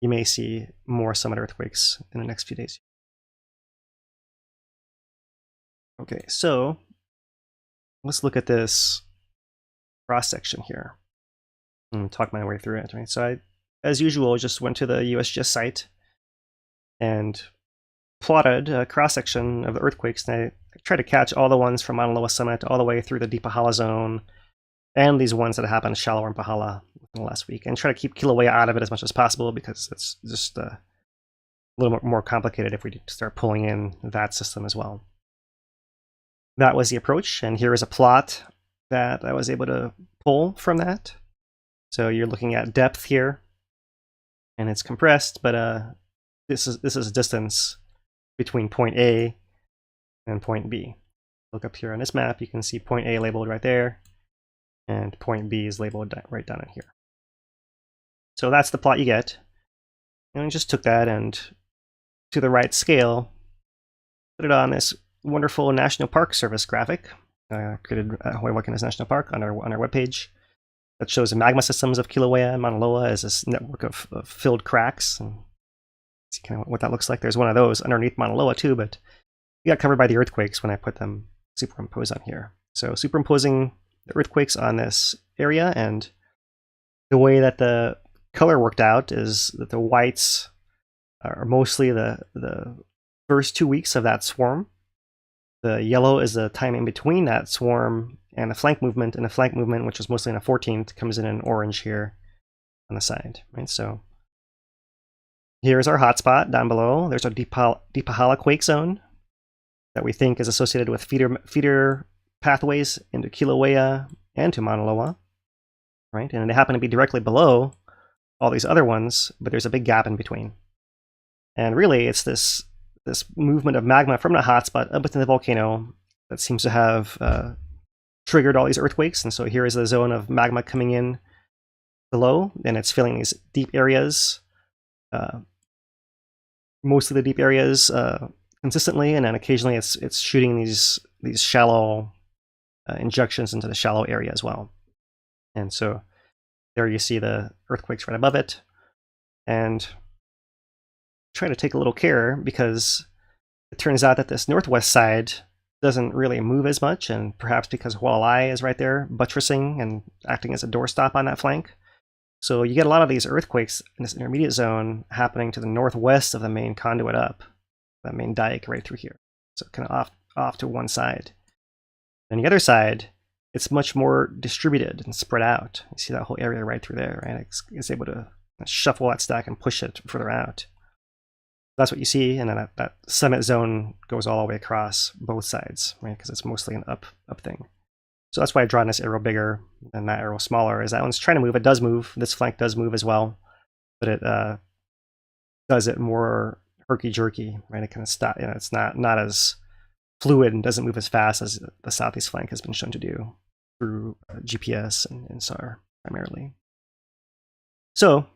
you may see more summit earthquakes in the next few days. Okay, so let's look at this cross section here and talk my way through it. Right? So I, as usual, just went to the USGS site and plotted a cross section of the earthquakes, and I tried to catch all the ones from Mauna Loa summit all the way through the deep Pāhala zone and these ones that happened shallower in Pāhala in the last week, and try to keep Kilauea out of it as much as possible because it's just a little more complicated if we start pulling in that system as well. That was the approach, and here is a plot that I was able to pull from that. So you're looking at depth here, and it's compressed, but this is distance between point A and point B. Look up here on this map, you can see point A labeled right there, and point B is labeled right down in here. So that's the plot you get. And I just took that and, to the right scale, put it on this wonderful National Park Service graphic created at Hawaii Volcanoes National Park on our webpage that shows the magma systems of Kilauea and Mauna Loa as this network of filled cracks. And see kind of what that looks like. There's one of those underneath Mauna Loa too, but we got covered by the earthquakes when I put them superimposed on here. So superimposing the earthquakes on this area, and the way that the color worked out is that the whites are mostly the first 2 weeks of that swarm. The yellow is the time in between that swarm and the flank movement, and the flank movement, which is mostly on the 14th, comes in orange here on the side. Right, so here's our hotspot down below. There's our deep Pāhala quake zone that we think is associated with feeder pathways into Kilauea and to Mauna Loa, right? And they happen to be directly below all these other ones, but there's a big gap in between. And really, it's this movement of magma from the hotspot up within the volcano that seems to have triggered all these earthquakes. And so here is the zone of magma coming in below, and it's filling these deep areas, most of the deep areas consistently, and then occasionally it's shooting these shallow injections into the shallow area as well. And so there you see the earthquakes right above it, and try to take a little care because it turns out that this northwest side doesn't really move as much, and perhaps because Hualai is right there buttressing and acting as a doorstop on that flank. So you get a lot of these earthquakes in this intermediate zone happening to the northwest of the main conduit up, that main dike right through here. So kind of off to one side. And the other side, it's much more distributed and spread out. You see that whole area right through there, right? It's able to shuffle that stack and push it further out. That's what you see, and then that summit zone goes all the way across both sides, right? Because it's mostly an up thing. So that's why I've drawn this arrow bigger and that arrow smaller, is that one's trying to move. It does move. This flank does move as well, but it does it more herky-jerky, right? It kind of stop. It's not as fluid and doesn't move as fast as the southeast flank has been shown to do through GPS and SAR primarily. So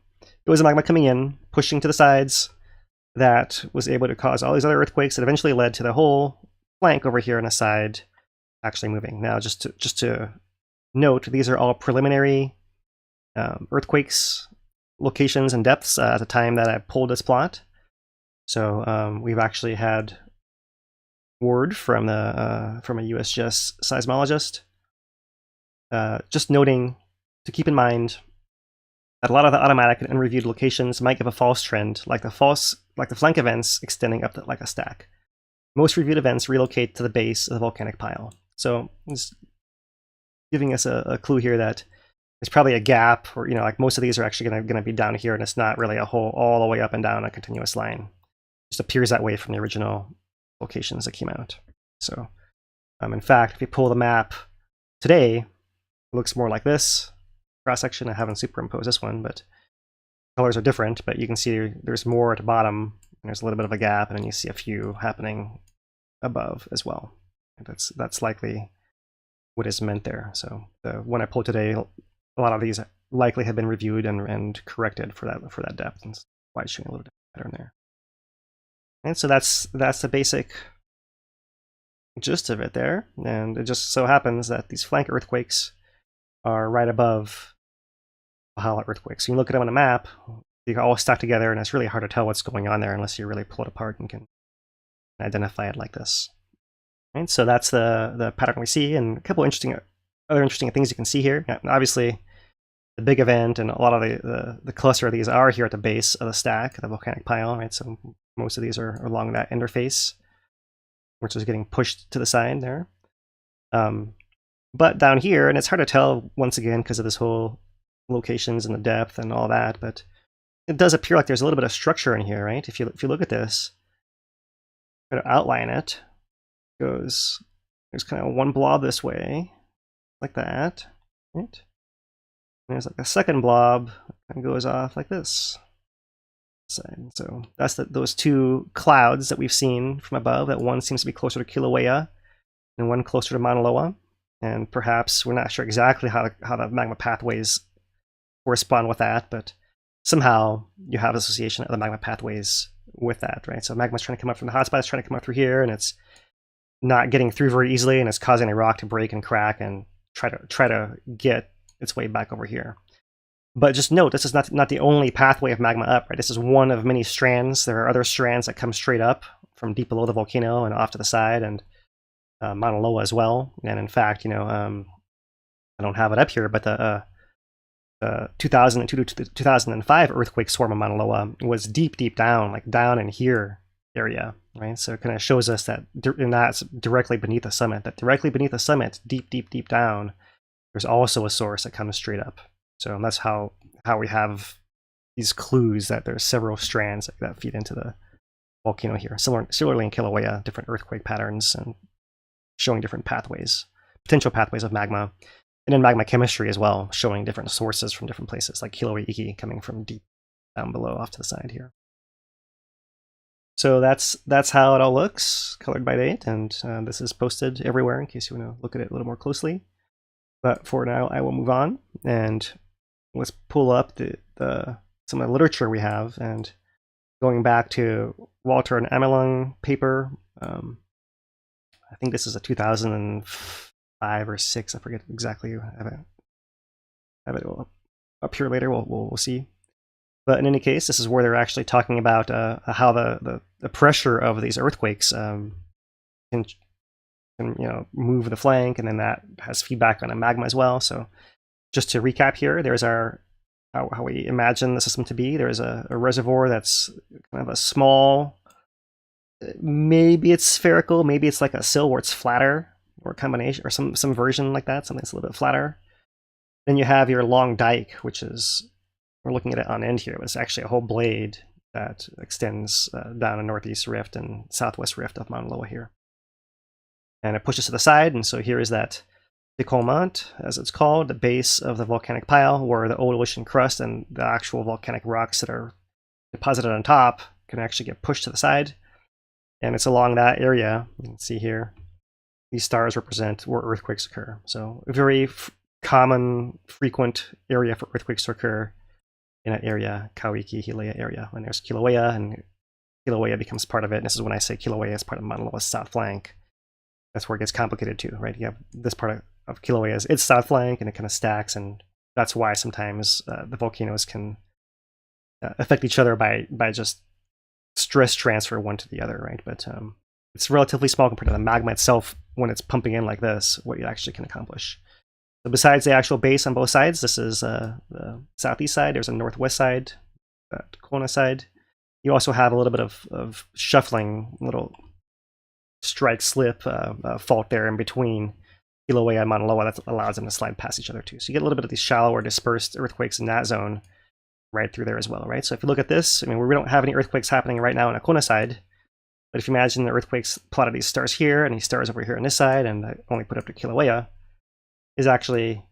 it was a magma coming in, pushing to the sides, that was able to cause all these other earthquakes that eventually led to the whole flank over here on the side actually moving. Now, just to note, these are all preliminary earthquakes, locations, and depths at the time that I pulled this plot. So we've actually had word from a USGS seismologist, just noting to keep in mind that a lot of the automatic and unreviewed locations might give a false trend, like the flank events extending up like a stack. Most reviewed events relocate to the base of the volcanic pile. So giving us a clue here that there's probably a gap, or like most of these are actually going to be down here, and it's not really a whole all the way up and down a continuous line. It just appears that way from the original locations that came out. So, in fact, if you pull the map today, it looks more like this cross section. I haven't superimposed this one, but colors are different. But you can see there's more at the bottom, and there's a little bit of a gap, and then you see a few happening above as well. And that's likely what is meant there. So the one I pulled today, a lot of these likely have been reviewed and corrected for that depth, and that's why it's showing a little different pattern there. And so that's the basic gist of it there. And it just so happens that these flank earthquakes are right above Pāhala earthquakes. So you look at them on a map, they're all stuck together, and it's really hard to tell what's going on there unless you really pull it apart and can identify it like this. And so that's the pattern we see, and a couple other interesting things you can see here. Obviously, the big event and a lot of the cluster of these are here at the base of the stack, the volcanic pile, right? So most of these are along that interface, which is getting pushed to the side there. But down here, and it's hard to tell once again because of this whole locations and the depth and all that, but it does appear like there's a little bit of structure in here, right? If you look at this, try to outline it, there's kind of one blob this way, like that, right? And there's like a second blob that goes off like this. So that's those two clouds that we've seen from above. That one seems to be closer to Kilauea, and one closer to Mauna Loa. And perhaps we're not sure exactly how the magma pathways correspond with that, but somehow you have association of the magma pathways with that, right? So magma's trying to come up from the hotspot, it's trying to come up through here, and it's not getting through very easily, and it's causing a rock to break and crack and try to get its way back over here. But just note, this is not the only pathway of magma up, right? This is one of many strands. There are other strands that come straight up from deep below the volcano and off to the side, and Mauna Loa as well. And in fact, I don't have it up here, but the 2002 to 2005 earthquake swarm of Mauna Loa was deep down, like down in here area, right? So it kind of shows us that, and that's directly beneath the summit, deep down, there's also a source that comes straight up. So that's how we have these clues that there's several strands that feed into the volcano here. Similarly in Kilauea, different earthquake patterns and showing different pathways, potential pathways of magma. And then magma chemistry as well, showing different sources from different places, like Kīlauea coming from deep down below off to the side here. So that's how it all looks, colored by date, and this is posted everywhere in case you want to look at it a little more closely. But for now, I will move on, and let's pull up some of the literature we have, and going back to Walter and Amelung paper. I think this is a 2005 or 6. I forget exactly. I have it up here later. We'll see. But in any case, this is where they're actually talking about how the pressure of these earthquakes can move the flank, and then that has feedback on the magma as well. So just to recap here, there's how we imagine the system to be. There's a reservoir that's kind of a small, maybe it's spherical, maybe it's like a sill where it's flatter, or a combination, or some version like that, something that's a little bit flatter. Then you have your long dike, which is, we're looking at it on end here, but it's actually a whole blade that extends down a northeast rift and southwest rift of Mauna Loa here. And it pushes to the side, and so here is that décollement, as it's called, the base of the volcanic pile, where the old ocean crust and the actual volcanic rocks that are deposited on top can actually get pushed to the side. And it's along that area, you can see here, these stars represent where earthquakes occur. So a very common, frequent area for earthquakes to occur in that area, Kauiki, Hilea area. When there's Kilauea, and Kilauea becomes part of it. And this is when I say Kilauea is part of Mauna Loa's south flank. That's where it gets complicated too, right? You have this part of Kilauea is its south flank, and it kind of stacks, and that's why sometimes the volcanoes can affect each other by just stress transfer one to the other, right? But it's relatively small compared to the magma itself when it's pumping in like this, what you actually can accomplish. So besides the actual base on both sides, this is the southeast side, there's a northwest side, that Kona side. You also have a little bit of shuffling, little strike slip fault there in between Kilauea and Mauna Loa, that allows them to slide past each other too. So you get a little bit of these shallower dispersed earthquakes in that zone right through there as well, right? So if you look at this, I mean, we don't have any earthquakes happening right now on a Kona side, but if you imagine the earthquakes plotted these stars here and these stars over here on this side, and I only put up to Kilauea, is actually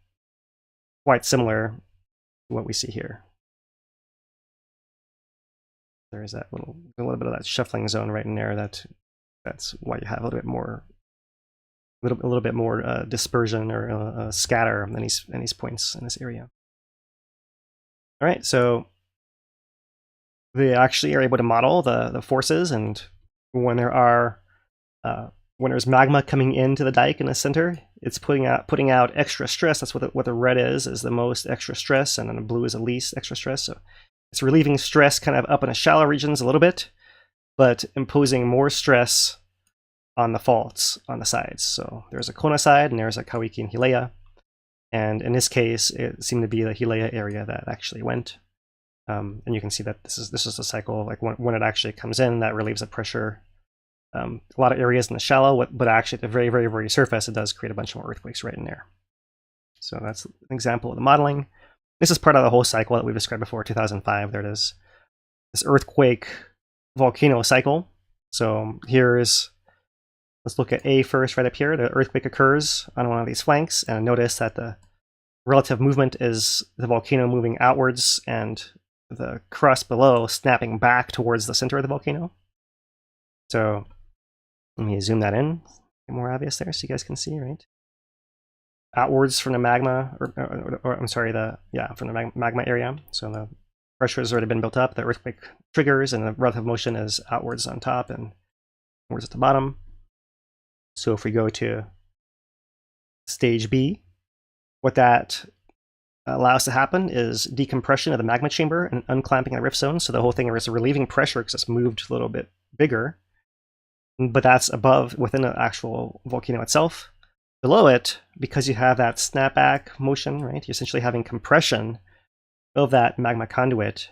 quite similar to what we see here. There's that a little bit of that shuffling zone right in there. That's why you have a little bit more dispersion or scatter in these points in this area. All right, so we actually are able to model the forces, and when there's magma coming into the dike in the center, it's putting out extra stress. That's what the red is the most extra stress, and then the blue is the least extra stress. So it's relieving stress kind of up in the shallow regions a little bit, but imposing more stress on the faults on the sides. So there's a Kona side and there's a Kauiki and Hilea. And in this case, it seemed to be the Hilea area that actually went. And you can see that this is a cycle, like when it actually comes in, that relieves the pressure. A lot of areas in the shallow, but actually at the very, very, very surface, it does create a bunch more earthquakes right in there. So that's an example of the modeling. This is part of the whole cycle that we've described before, 2005. There it is, this earthquake volcano cycle. So let's look at A first, right up here. The earthquake occurs on one of these flanks, and notice that the relative movement is the volcano moving outwards and the crust below snapping back towards the center of the volcano. So let me zoom that in, get more obvious there so you guys can see, right? Outwards from the magma, or I'm sorry, from the magma area. So the pressure has already been built up, the earthquake triggers, and the relative motion is outwards on top and outwards at the bottom. So if we go to stage B, what that allows to happen is decompression of the magma chamber and unclamping the rift zone. So the whole thing is relieving pressure because it's moved a little bit bigger, but that's within the actual volcano itself. Below it, because you have that snapback motion, right? You're essentially having compression of that magma conduit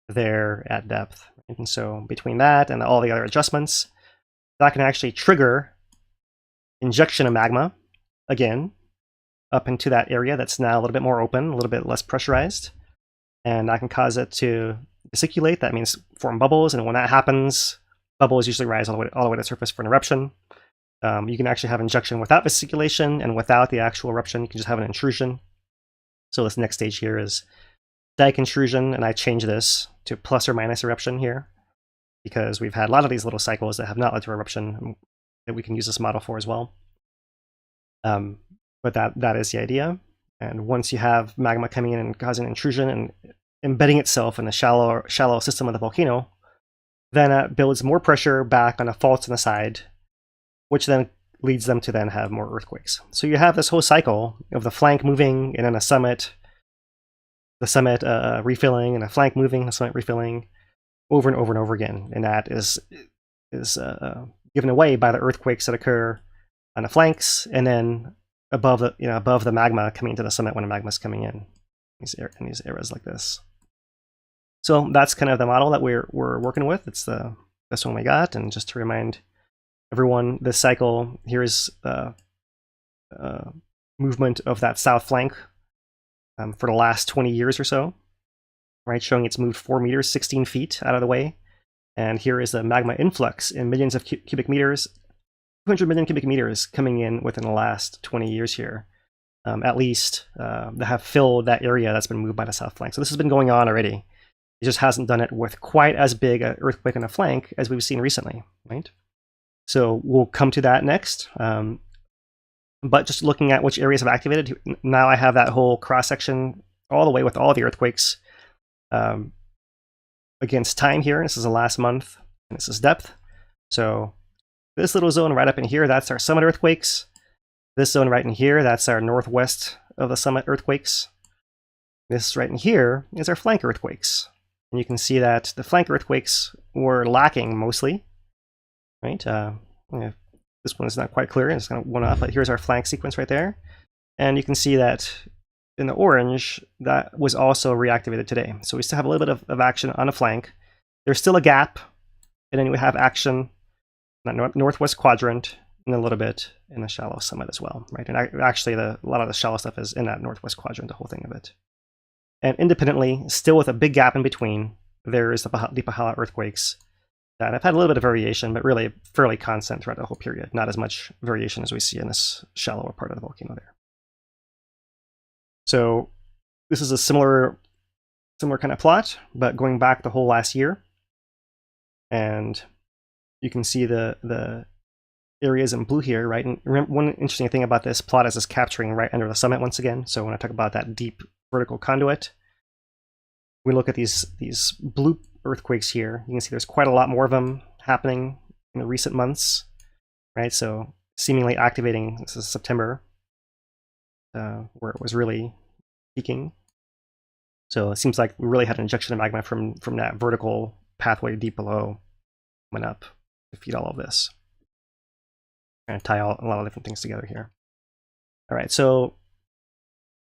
there at depth. Right? And so between that and all the other adjustments, that can actually trigger injection of magma again up into that area that's now a little bit more open, a little bit less pressurized, and that can cause it to vesiculate. That means form bubbles, and when that happens, bubbles usually rise all the way to the surface for an eruption. You can actually have injection without vesiculation and without the actual eruption. You can just have an intrusion. So this next stage here is dike intrusion, and I change this to plus or minus eruption here because we've had a lot of these little cycles that have not led to eruption that we can use this model for as well. But that is the idea. And once you have magma coming in and causing intrusion and embedding itself in the shallow system of the volcano, then it builds more pressure back on the faults on the side, which then leads them to then have more earthquakes. So you have this whole cycle of the flank moving and then the summit refilling, and a flank moving, the summit refilling, over and over and over again. And that is given away by the earthquakes that occur on the flanks, and then above the magma coming into the summit when the magma is coming in these areas like this. So that's kind of the model that we're working with. It's the best one we got. And just to remind everyone, this cycle here is movement of that south flank for the last 20 years or so, right? Showing it's moved 4 meters, 16 feet out of the way. And here is the magma influx in millions of cubic meters, 200 million cubic meters coming in within the last 20 years here, at least, that have filled that area that's been moved by the south flank. So this has been going on already. It just hasn't done it with quite as big an earthquake on the flank as we've seen recently, right? So we'll come to that next. But just looking at which areas have activated, now I have that whole cross-section all the way with all the earthquakes against time here. This is the last month, and this is depth. So this little zone right up in here, that's our summit earthquakes. This zone right in here, that's our northwest of the summit earthquakes. This right in here is our flank earthquakes. And you can see that the flank earthquakes were lacking mostly, right? This one is not quite clear, it's kind of one off, but here's our flank sequence right there. And you can see that in the orange, that was also reactivated today. So we still have a little bit of action on the flank. There's still a gap, and then we have action in the northwest quadrant, and a little bit in the shallow summit as well, right? And actually, a lot of the shallow stuff is in that northwest quadrant, the whole thing of it. And independently, still with a big gap in between, there is the Pāhala earthquakes that have had a little bit of variation, but really fairly constant throughout the whole period. Not as much variation as we see in this shallower part of the volcano there. So this is a similar kind of plot, but going back the whole last year. And you can see the areas in blue here, right? And remember, one interesting thing about this plot is it's capturing right under the summit once again. So when I talk about that deep vertical conduit, we look at these blue earthquakes here. You can see there's quite a lot more of them happening in the recent months, right? So seemingly activating, this is September, where it was really peaking. So it seems like we really had an injection of magma from that vertical pathway deep below coming up to feed all of this. And tie a lot of different things together here. All right, so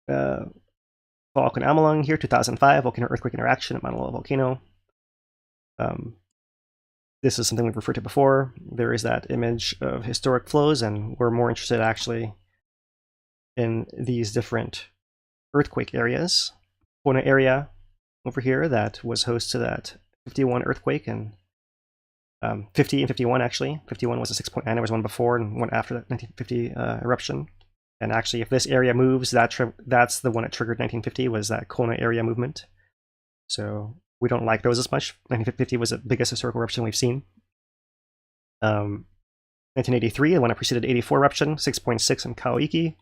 volcano Amalung here, 2005, volcano earthquake interaction at Mauna Loa volcano. This is something we've referred to before. There is that image of historic flows, and we're more interested actually in these different earthquake areas. Kona area over here that was host to that 51 earthquake, and 50 and 51 actually. 51 was a 6.9. There was one before and one after that 1950 eruption. And actually, if this area moves, that's the one that triggered 1950, was that Kona area movement. So we don't like those as much. 1950 was the biggest historical eruption we've seen. 1983, the one that preceded 84 eruption, 6.6 in Kauiki.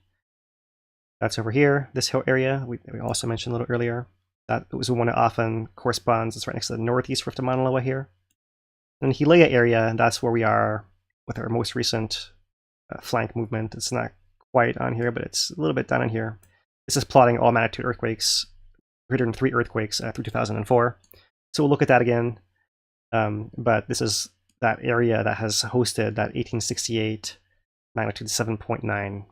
That's over here, this hill area. We also mentioned a little earlier. That was the one that often corresponds. It's right next to the northeast rift of Mauna Loa here. And the Kilauea area, that's where we are with our most recent flank movement. It's not quite on here, but it's a little bit down in here. This is plotting all magnitude earthquakes, greater than 3 earthquakes through 2004. So we'll look at that again. But this is that area that has hosted that 1868 magnitude 7.9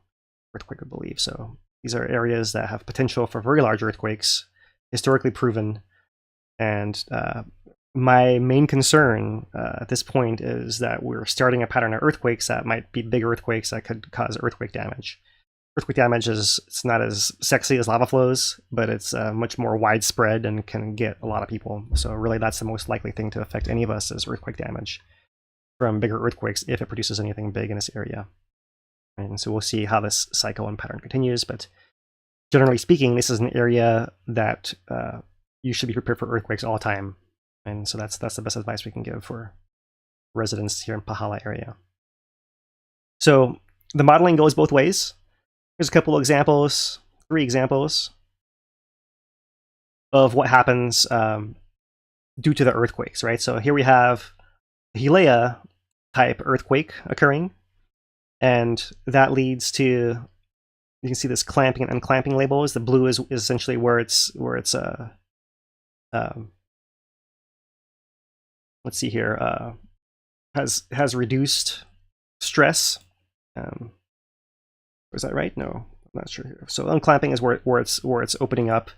earthquake, I believe. So these are areas that have potential for very large earthquakes, historically proven. And my main concern at this point is that we're starting a pattern of earthquakes that might be big earthquakes that could cause earthquake damage. Earthquake damage it's not as sexy as lava flows, but it's much more widespread and can get a lot of people. So really that's the most likely thing to affect any of us is earthquake damage from bigger earthquakes if it produces anything big in this area. And so we'll see how this cycle and pattern continues, but generally speaking, this is an area that you should be prepared for earthquakes all the time. And so that's the best advice we can give for residents here in Pāhala area. So the modeling goes both ways. Here's a couple of examples, 3 examples of what happens due to the earthquakes, right? So here we have the Kilauea type earthquake occurring, and that leads to, you can see this clamping and unclamping labels. The blue is essentially where it's let's see here, has reduced stress. Was that right? No, I'm not sure here. So unclamping is where it's opening up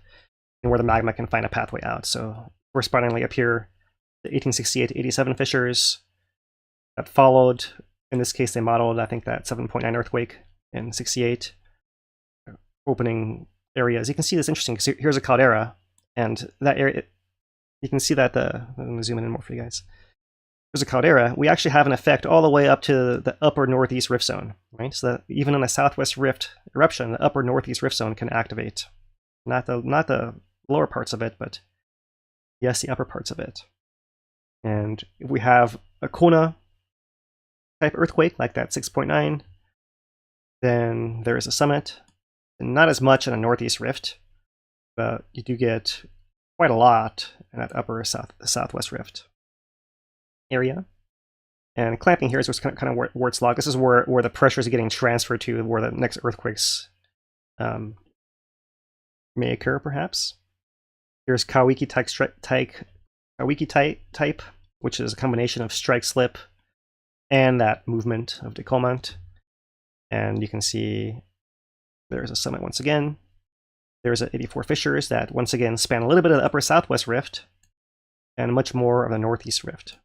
and where the magma can find a pathway out. So correspondingly up here, the 1868 to 87 fissures that followed. In this case, they modeled, I think, that 7.9 earthquake in 68, opening areas. You can see this interesting because here's a caldera, and that area, you can see that I'm going to zoom in more for you guys. There's a caldera. We actually have an effect all the way up to the upper northeast rift zone, right? So that even in a southwest rift eruption, the upper northeast rift zone can activate. Not the lower parts of it, but yes, the upper parts of it. And if we have a Kona type earthquake like that 6.9, then there is a summit, and not as much in a northeast rift, but you do get quite a lot in that upper southwest rift area. And clamping here is kind of where it's logged. This is where the pressures are getting transferred to where the next earthquakes may occur, perhaps. Here's Kauiki type, which is a combination of strike slip and that movement of décollement. And you can see there's a summit once again. There's 84 fissures that once again span a little bit of the upper southwest rift and much more of the northeast rift.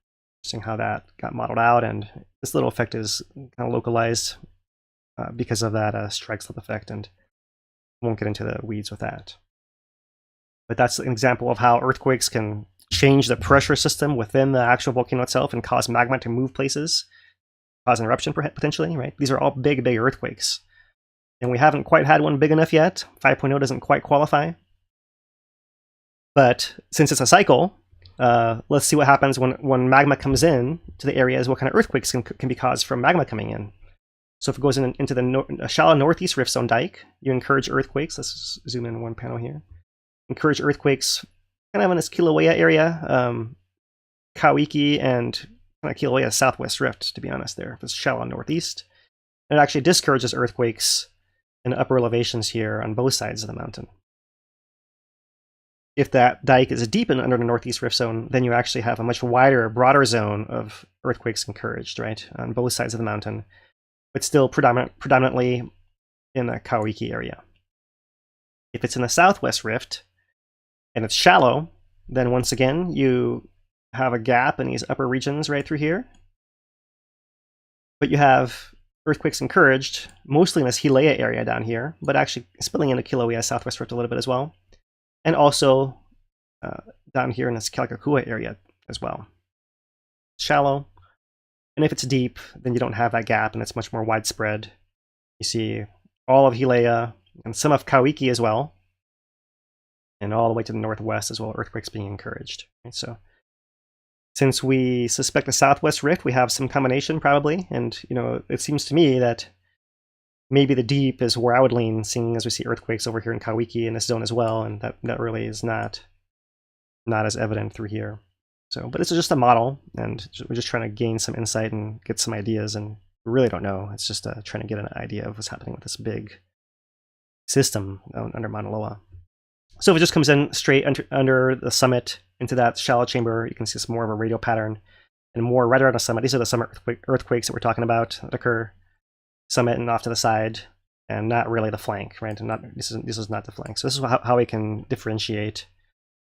seeing how that got modeled out, and this little effect is kind of localized because of that strike slip effect, and won't get into the weeds with that. But that's an example of how earthquakes can change the pressure system within the actual volcano itself and cause magma to move places, cause an eruption potentially, right? These are all big, big earthquakes. And we haven't quite had one big enough yet. 5.0 doesn't quite qualify. But since it's a cycle, let's see what happens when magma comes in to the areas, what kind of earthquakes can be caused from magma coming in. So if it goes into the shallow northeast rift zone dike, you encourage earthquakes. Let's zoom in one panel here. Encourage earthquakes kind of in this Kilauea area, Kawiki, and kind of Kilauea southwest rift, to be honest there. It's shallow northeast. And it actually discourages earthquakes in upper elevations here on both sides of the mountain. If that dike is deep under the northeast rift zone, then you actually have a much wider, broader zone of earthquakes encouraged, right, on both sides of the mountain, but still predominantly in the Kawiki area. If it's in the southwest rift and it's shallow, then once again you have a gap in these upper regions right through here. But you have earthquakes encouraged, mostly in this Hileia area down here, but actually spilling into Kilauea southwest rift a little bit as well. And also down here in this Kealakekua area as well. Shallow. And if it's deep, then you don't have that gap and it's much more widespread. You see all of Hileia and some of Kawiki as well. And all the way to the northwest as well, earthquakes being encouraged. Right? So since we suspect the southwest rift, we have some combination probably. And it seems to me that maybe the deep is where I would lean, seeing as we see earthquakes over here in Kawiki in this zone as well, and that really is not as evident through here. So, but it's just a model, and we're just trying to gain some insight and get some ideas, and we really don't know. It's just trying to get an idea of what's happening with this big system under Mauna Loa. So if it just comes in straight under the summit into that shallow chamber, you can see some more of a radial pattern, and more right around the summit. These are the summit earthquakes that we're talking about that occur summit and off to the side, and not really the flank, right? And this is not the flank. So this is how we can differentiate,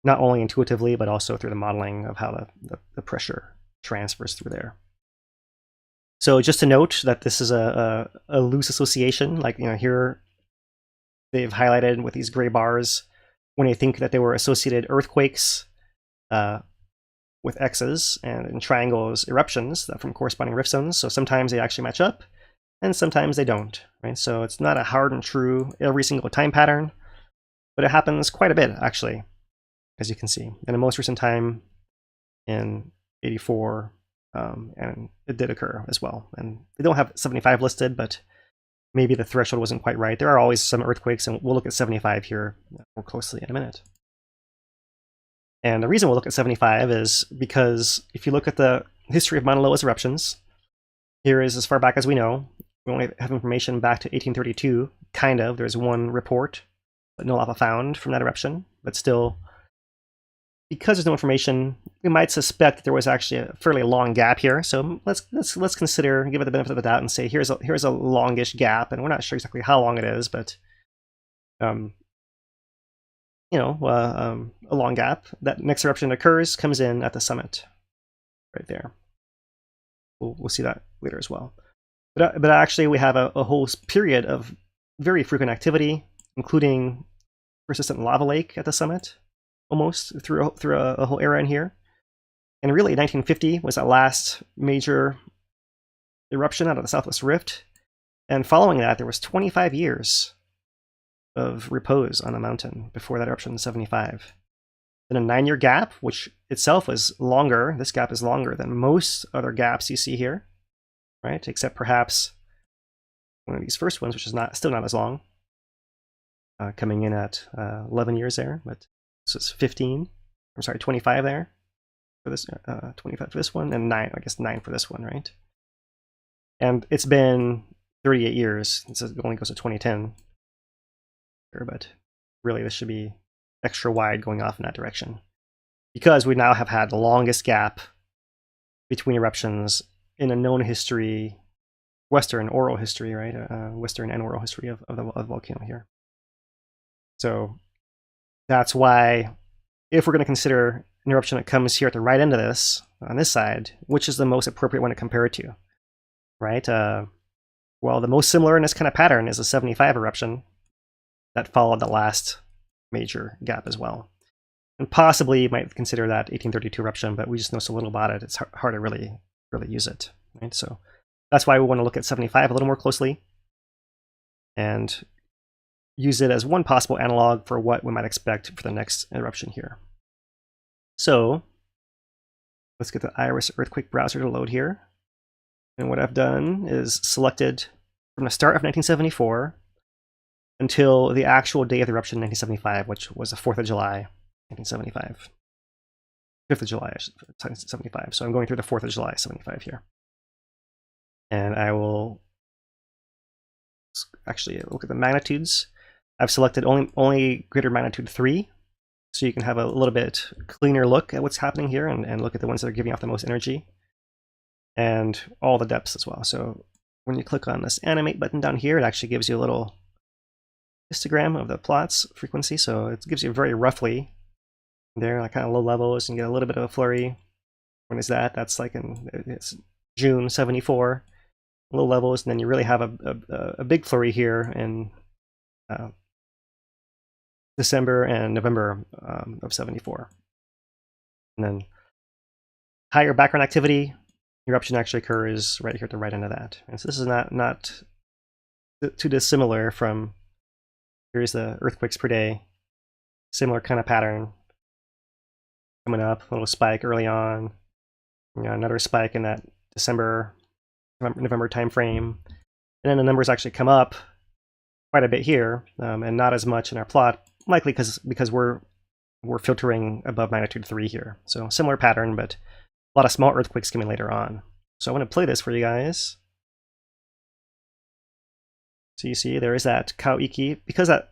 not only intuitively but also through the modeling of how the pressure transfers through there. So just to note that this is a loose association, like here they've highlighted with these gray bars when they think that they were associated earthquakes with X's, and in triangles eruptions from corresponding rift zones. So sometimes they actually match up, and sometimes they don't, right? So it's not a hard and true every single time pattern, but it happens quite a bit actually, as you can see. In the most recent time in 84, and it did occur as well. And they don't have 75 listed, but maybe the threshold wasn't quite right. There are always some earthquakes, and we'll look at 75 here more closely in a minute. And the reason we'll look at 75 is because if you look at the history of Mauna Loa's eruptions, here is as far back as we know. We only have information back to 1832, kind of. There's one report, but no lava found from that eruption. But still, because there's no information, we might suspect that there was actually a fairly long gap here. So let's consider, give it the benefit of the doubt, and say here's a longish gap, and we're not sure exactly how long it is, but a long gap. That next eruption occurs, comes in at the summit, right there. We'll see that later as well. But actually, we have a whole period of very frequent activity, including persistent lava lake at the summit, almost through a whole era in here. And really, 1950 was that last major eruption out of the Southwest Rift. And following that, there was 25 years of repose on the mountain before that eruption in 75. Then a 9-year gap, which itself was longer. This gap is longer than most other gaps you see here, right? Except perhaps one of these first ones, which is still not as long, coming in at 11 years there. But this is 25 there for this, 25 for this one, and 9 for this one, right? And it's been 38 years. It only goes to 2010. But really, this should be extra wide going off in that direction, because we now have had the longest gap between eruptions in a known history, Western oral history, right? Western and oral history of the volcano here. So that's why, if we're going to consider an eruption that comes here at the right end of this, on this side, which is the most appropriate one to compare it to, right? Well, the most similar in this kind of pattern is a 75 eruption that followed the last major gap as well. And possibly you might consider that 1832 eruption, but we just know so little about it, it's hard to really use it, right? So that's why we want to look at 75 a little more closely and use it as one possible analog for what we might expect for the next eruption here. So let's get the Iris Earthquake browser to load here. And what I've done is selected from the start of 1974 until the actual day of the eruption in 1975, which was the 4th of July, 1975. 5th of July, 1975. So I'm going through the 4th of July, 75 here. And I will actually look at the magnitudes. I've selected only greater magnitude 3, so you can have a little bit cleaner look at what's happening here and look at the ones that are giving off the most energy. And all the depths as well. So when you click on this animate button down here, it actually gives you a little histogram of the plots frequency. So it gives you very roughly there, like kind of low levels, and get a little bit of a flurry. When is that? That's like it's June 74, low levels, and then you really have a big flurry here in December and November of 74. And then higher background activity. Eruption actually occurs right here at the right end of that. And so this is not too dissimilar from, here's the earthquakes per day, similar kind of pattern coming up, a little spike early on, another spike in that December, November time frame, and then the numbers actually come up quite a bit here, and not as much in our plot, likely because we're filtering above magnitude 3 here. So similar pattern, but a lot of small earthquakes coming later on. So I'm going to play this for you guys. So you see there is that Kauiki. Because that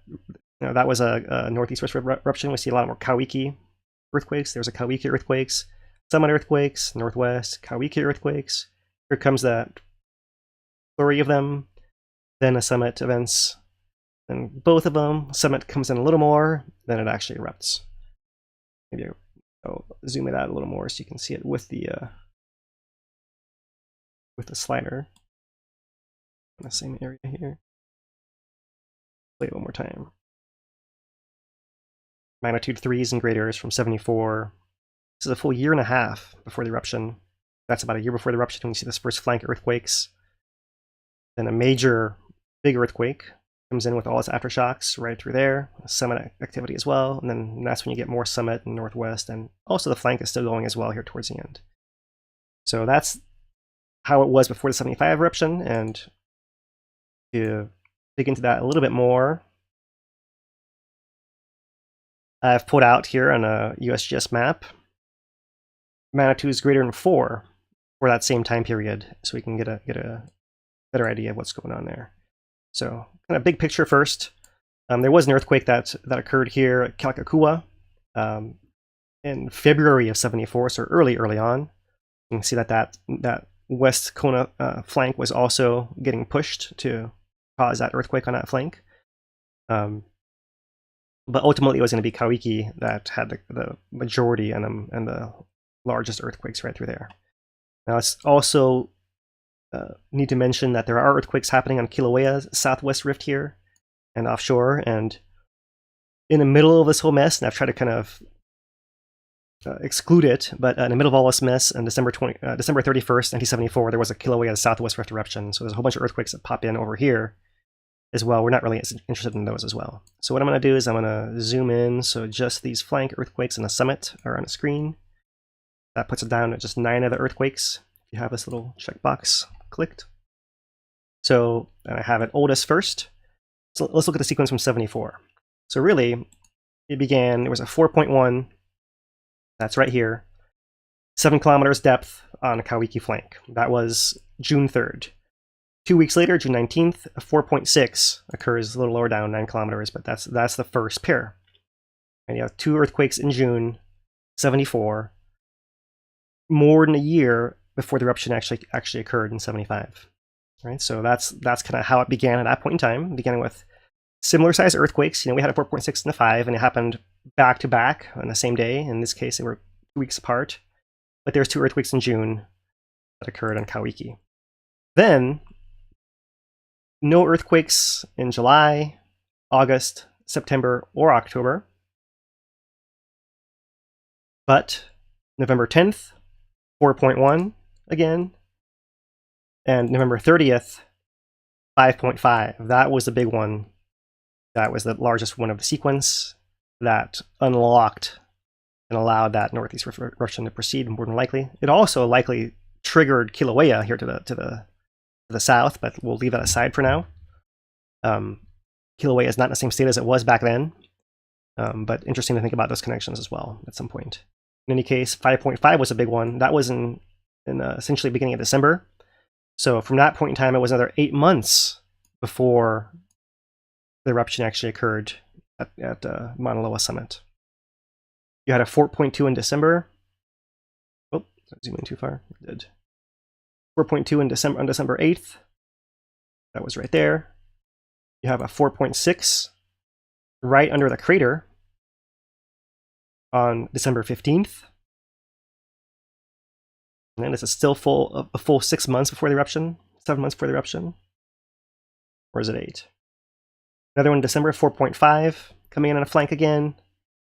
was a northeast-west eruption, we see a lot more Kauiki earthquakes. There's a Kauiki earthquakes, summit earthquakes, northwest, Kauiki earthquakes. Here comes that flurry of them, then a summit events. And both of them, summit comes in a little more, then it actually erupts. Maybe I'll zoom it out a little more so you can see it with the slider in the same area here. Play it one more time. Magnitude 3s and greaters from 74. This is a full year and a half before the eruption. That's about a year before the eruption when you see this first flank earthquakes. Then a major big earthquake comes in with all its aftershocks right through there, summit activity as well, and then that's when you get more summit and northwest, and also the flank is still going as well here towards the end. So that's how it was before the 75 eruption, and to dig into that a little bit more, I've put out here on a USGS map magnitudes greater than 4 for that same time period, so we can get a better idea of what's going on there. So, kind of big picture first. There was an earthquake that occurred here at Kīlauea in February of 74, so early on. You can see that west Kona flank was also getting pushed to cause that earthquake on that flank. But ultimately, it was going to be Kauiki that had the majority and the largest earthquakes right through there. Now, it's also need to mention that there are earthquakes happening on Kilauea's southwest rift here and offshore, and in the middle of this whole mess, and I've tried to kind of exclude it, but in the middle of all this mess, on December 31st, 1974, there was a Kilauea southwest rift eruption, so there's a whole bunch of earthquakes that pop in over here as well. We're not really interested in those as well. So what I'm going to do is I'm going to zoom in, so just these flank earthquakes and the summit are on the screen. That puts it down at just 9 of the earthquakes. You have this little checkbox clicked. So, and I have it oldest first. So let's look at the sequence from 74. So really, it was a 4.1, that's right here, 7 kilometers depth on a Kauiki flank. That was June 3rd. 2 weeks later, June 19th, a 4.6 occurs a little lower down, 9 kilometers, but that's the first pair. And you have 2 earthquakes in June 74, more than a year before the eruption actually occurred in 75. Right, so that's kind of how it began at that point in time, beginning with similar sized earthquakes. We had a 4.6 and a 5, and it happened back to back on the same day. In this case, they were 2 weeks apart. but there's 2 earthquakes in June that occurred on Kauiki. Then, no earthquakes in July, August, September, or October. But November 10th, 4.1 again, and November 30th, 5.5. That was the big one. That was the largest one of the sequence that unlocked and allowed that northeast eruption to proceed more than likely. It also likely triggered Kilauea here to the south, but we'll leave that aside for now. Kilauea is not in the same state as it was back then, but interesting to think about those connections as well at some point. In any case, 5.5 was a big one. That was in essentially beginning of December. So from that point in time, it was another 8 months before the eruption actually occurred at Mauna Loa summit. You had a 4.2 in December. Oh, zoom in too far. I did. 4.2 in December on December 8th. That was right there. You have a 4.6 right under the crater on December 15th. And then this is still a full 6 months before the eruption, 7 months before the eruption. Or is it 8? Another one in December, 4.5, coming in on a flank again.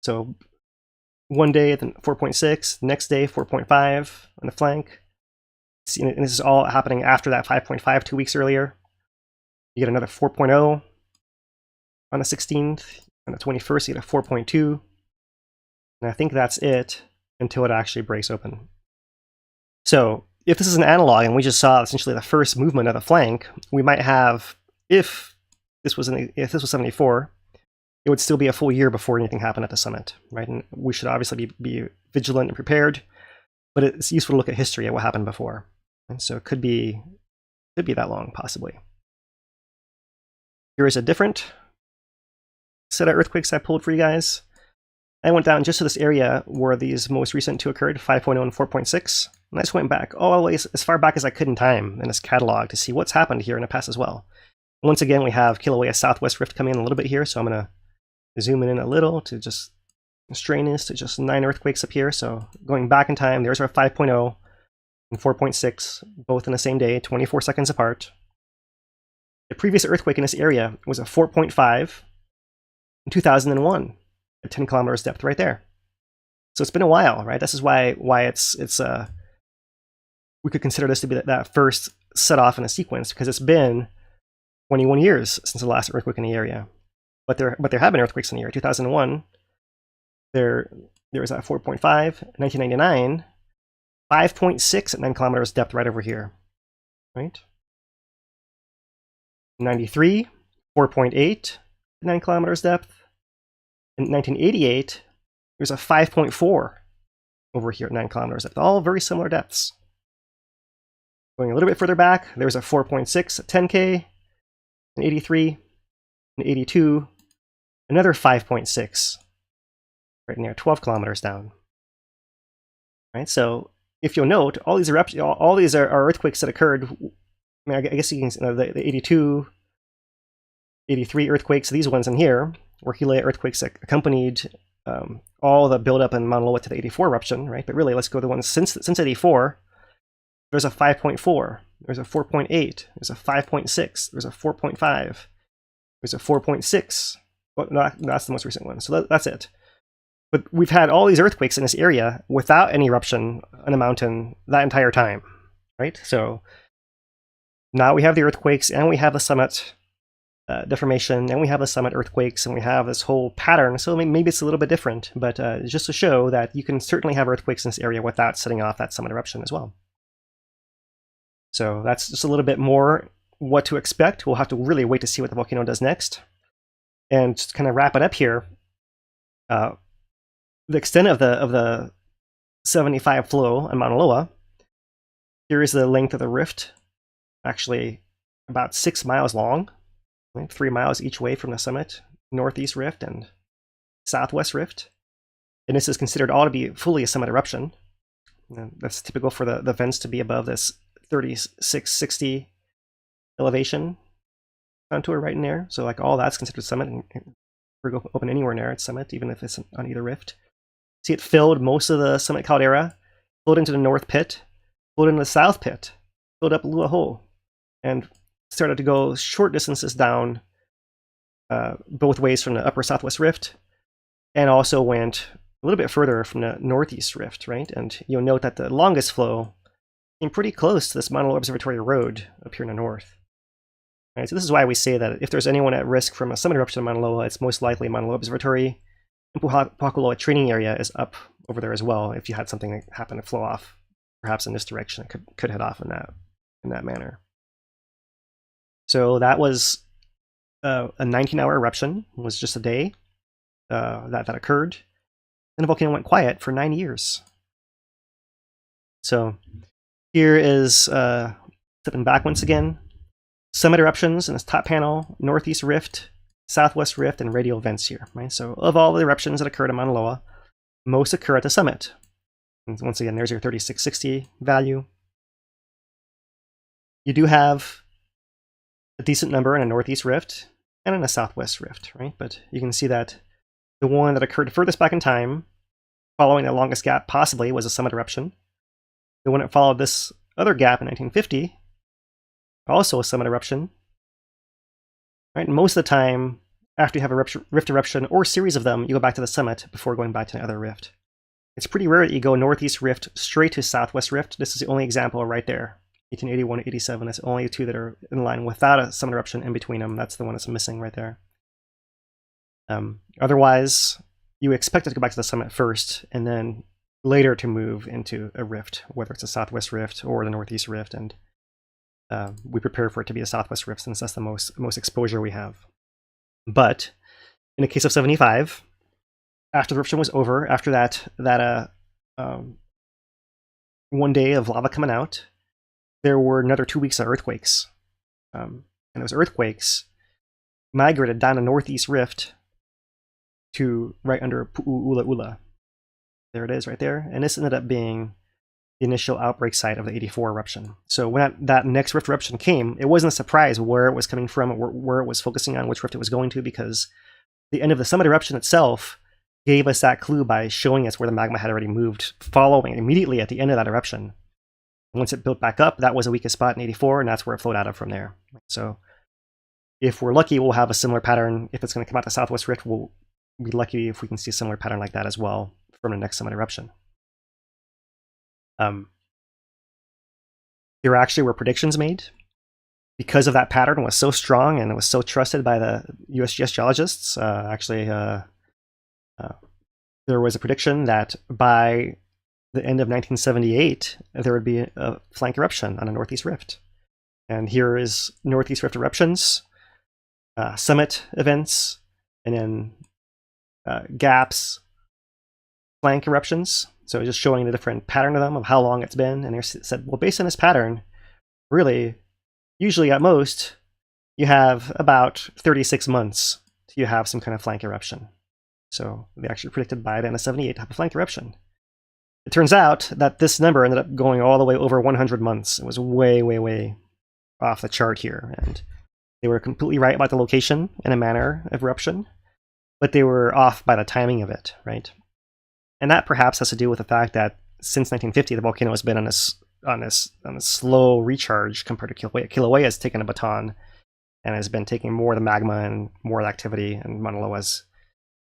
So one day, then 4.6, next day, 4.5 on the flank. And this is all happening after that 5.5, 2 weeks earlier. You get another 4.0 on the 16th. On the 21st, you get a 4.2. And I think that's it until it actually breaks open. So if this is an analog and we just saw essentially the first movement of the flank, we might have, if this was 74, it would still be a full year before anything happened at the summit, right? And we should obviously be vigilant and prepared, but it's useful to look at history at what happened before. And so it could be that long, possibly. Here is a different set of earthquakes I pulled for you guys. I went down just to this area where these most recent 2 occurred, 5.0 and 4.6. And I just went back all the way as far back as I could in time in this catalog to see what's happened here in the past as well. Once again, we have Kilauea Southwest Rift coming in a little bit here, so I'm going to zoom in a little to just strain this to just 9 earthquakes up here. So going back in time, there's our 5.0 and 4.6, both in the same day, 24 seconds apart. The previous earthquake in this area was a 4.5 in 2001 at 10 kilometers depth right there. So it's been a while, right? This is why it's we could consider this to be that first set off in a sequence, because it's been 21 years since the last earthquake in the area. But there have been earthquakes in the year 2001. There was a 4.5, 1999, 5.6 at 9 kilometers depth right over here, right? 93, 4.8 at 9 kilometers depth. In 1988, there's a 5.4 over here at 9 kilometers depth, all very similar depths. Going a little bit further back, there's a 4.6 at 10K, in 83, in 82, another 5.6 right in there, 12 kilometers down. Right, so if you'll note, all these are earthquakes that occurred. I mean, I guess you can the 82, 83 earthquakes, these ones in here, were Kilauea earthquakes that accompanied all the buildup in Mauna Loa to the 84 eruption, right? But really, let's go to the ones since 84. There's a 5.4, there's a 4.8, there's a 5.6, there's a 4.5, there's a 4.6. Well, that's the most recent one, so that's it. But we've had all these earthquakes in this area without any eruption on a mountain that entire time, right? So now we have the earthquakes, and we have the summit deformation, and we have the summit earthquakes, and we have this whole pattern. So maybe it's a little bit different, but just to show that you can certainly have earthquakes in this area without setting off that summit eruption as well. So that's just a little bit more what to expect. We'll have to really wait to see what the volcano does next. And just kind of wrap it up here, the extent of the 75 flow on Mauna Loa, here is the length of the rift, actually about 6 miles long, right? 3 miles each way from the summit, northeast rift and southwest rift. And this is considered all to be fully a summit eruption. And that's typical for the vents to be above this 3660 elevation contour right in there. So like all that's considered summit, and we're open anywhere near its summit, even if it's on either rift. See, it filled most of the summit caldera flowed into the north pit, flowed into the south pit, filled up Lua Hole, and started to go short distances down both ways from the upper southwest rift, and also went a little bit further from the northeast rift, right? And you'll note that the longest flow came pretty close to this Mauna Loa Observatory road up here in the north. Right, so this is why we say that if there's anyone at risk from a summit eruption in Mauna Loa, it's most likely Mauna Loa Observatory. And Pu'u training area is up over there as well. If you had something that happened to flow off, perhaps in this direction, it could head off in that manner. So that was a 19-hour eruption. It was just a day that occurred. And the volcano went quiet for 9 years. So here is stepping back once again. Summit eruptions in this top panel, northeast rift, southwest rift, and radial vents here. Right? So of all the eruptions that occurred in Mauna Loa, most occur at the summit. And once again, there's your 3660 value. You do have a decent number in a northeast rift and in a southwest rift, right? But you can see that the one that occurred furthest back in time, following the longest gap possibly, was a summit eruption. The one that followed this other gap in 1950, also a summit eruption. Right? And most of the time, after you have a rift eruption or series of them, you go back to the summit before going back to the other rift. It's pretty rare that you go northeast rift straight to southwest rift. This is the only example right there. 1881 to 87, that's the only two that are in line without a summit eruption in between them. That's the one that's missing right there. Otherwise, you expect it to go back to the summit first, and then later to move into a rift, whether it's a southwest rift or the northeast rift, and we prepare for it to be a southwest rift since that's the most exposure we have. But in the case of 75, after the eruption was over, after that 1 day of lava coming out, there were another 2 weeks of earthquakes. And those earthquakes migrated down the northeast rift to right under Pu'u. There it is right there. And this ended up being the initial outbreak site of the 84 eruption. So when that next rift eruption came, it wasn't a surprise where it was coming from, where it was focusing on, which rift it was going to, because the end of the summit eruption itself gave us that clue by showing us where the magma had already moved, following immediately at the end of that eruption. Once it built back up, that was the weakest spot in 84, and that's where it flowed out of from there. So if we're lucky, we'll have a similar pattern. If it's going to come out the southwest rift, we'll be lucky if we can see a similar pattern like that as well from the next summit eruption. There actually were predictions made because of that pattern was so strong and it was so trusted by the USGS geologists. There was a prediction that by the end of 1978, there would be a flank eruption on a northeast rift. And here is northeast rift eruptions, summit events, and then gaps, flank eruptions. So just showing the different pattern of them, of how long it's been. And they said, well, based on this pattern, really, usually at most, you have about 36 months till you have some kind of flank eruption. So they actually predicted by the end of 78 to have a flank eruption. It turns out that this number ended up going all the way over 100 months. It was way, way, way off the chart here. And they were completely right about the location and a manner of eruption, but they were off by the timing of it, right? And that perhaps has to do with the fact that since 1950, the volcano has been on a slow recharge compared to Kilauea. Kilauea has taken a baton and has been taking more of the magma and more of the activity, and Mauna Loa has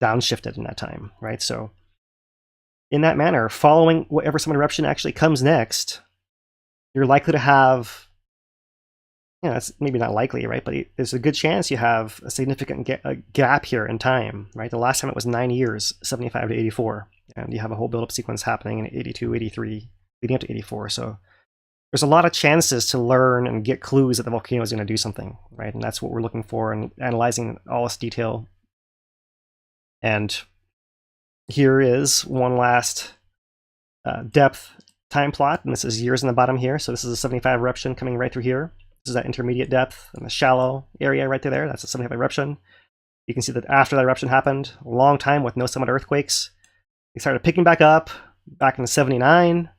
downshifted in that time, right? So in that manner, following whatever summit eruption actually comes next, you're likely to have, it's maybe not likely, right? But there's a good chance you have a significant gap here in time, right? The last time it was 9 years, 75 to 84. And you have a whole build-up sequence happening in 82, 83, leading up to 84. So there's a lot of chances to learn and get clues that the volcano is going to do something, right? And that's what we're looking for and analyzing all this detail. And here is one last depth time plot, and this is years in the bottom here. So this is a 75 eruption coming right through here. This is that intermediate depth and the shallow area right there. That's a 75 eruption. You can see that after that eruption happened, a long time with no summit earthquakes, they started picking back up back in 79,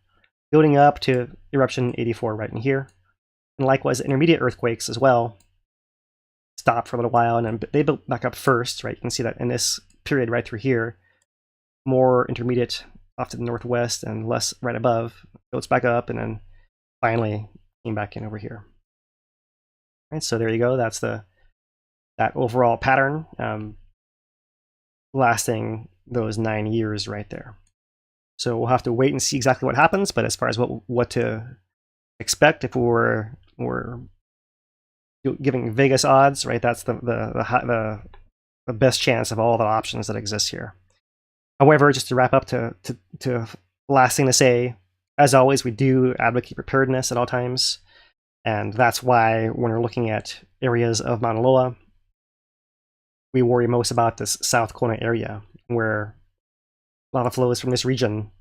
building up to eruption 84 right in here. And likewise, intermediate earthquakes as well stopped for a little while, and then they built back up first, right? You can see that in this period right through here, more intermediate off to the northwest and less right above. Floats back up and then finally came back in over here. All right, so there you go. That's that overall pattern lasting those 9 years right there. So we'll have to wait and see exactly what happens. But as far as what to expect, if we're giving Vegas odds, right, that's the best chance of all the options that exist here. However, just to wrap up, to last thing to say, as always, we do advocate preparedness at all times, and that's why when we're looking at areas of Mauna Loa, we worry most about this South Kona area, where lava flows from this region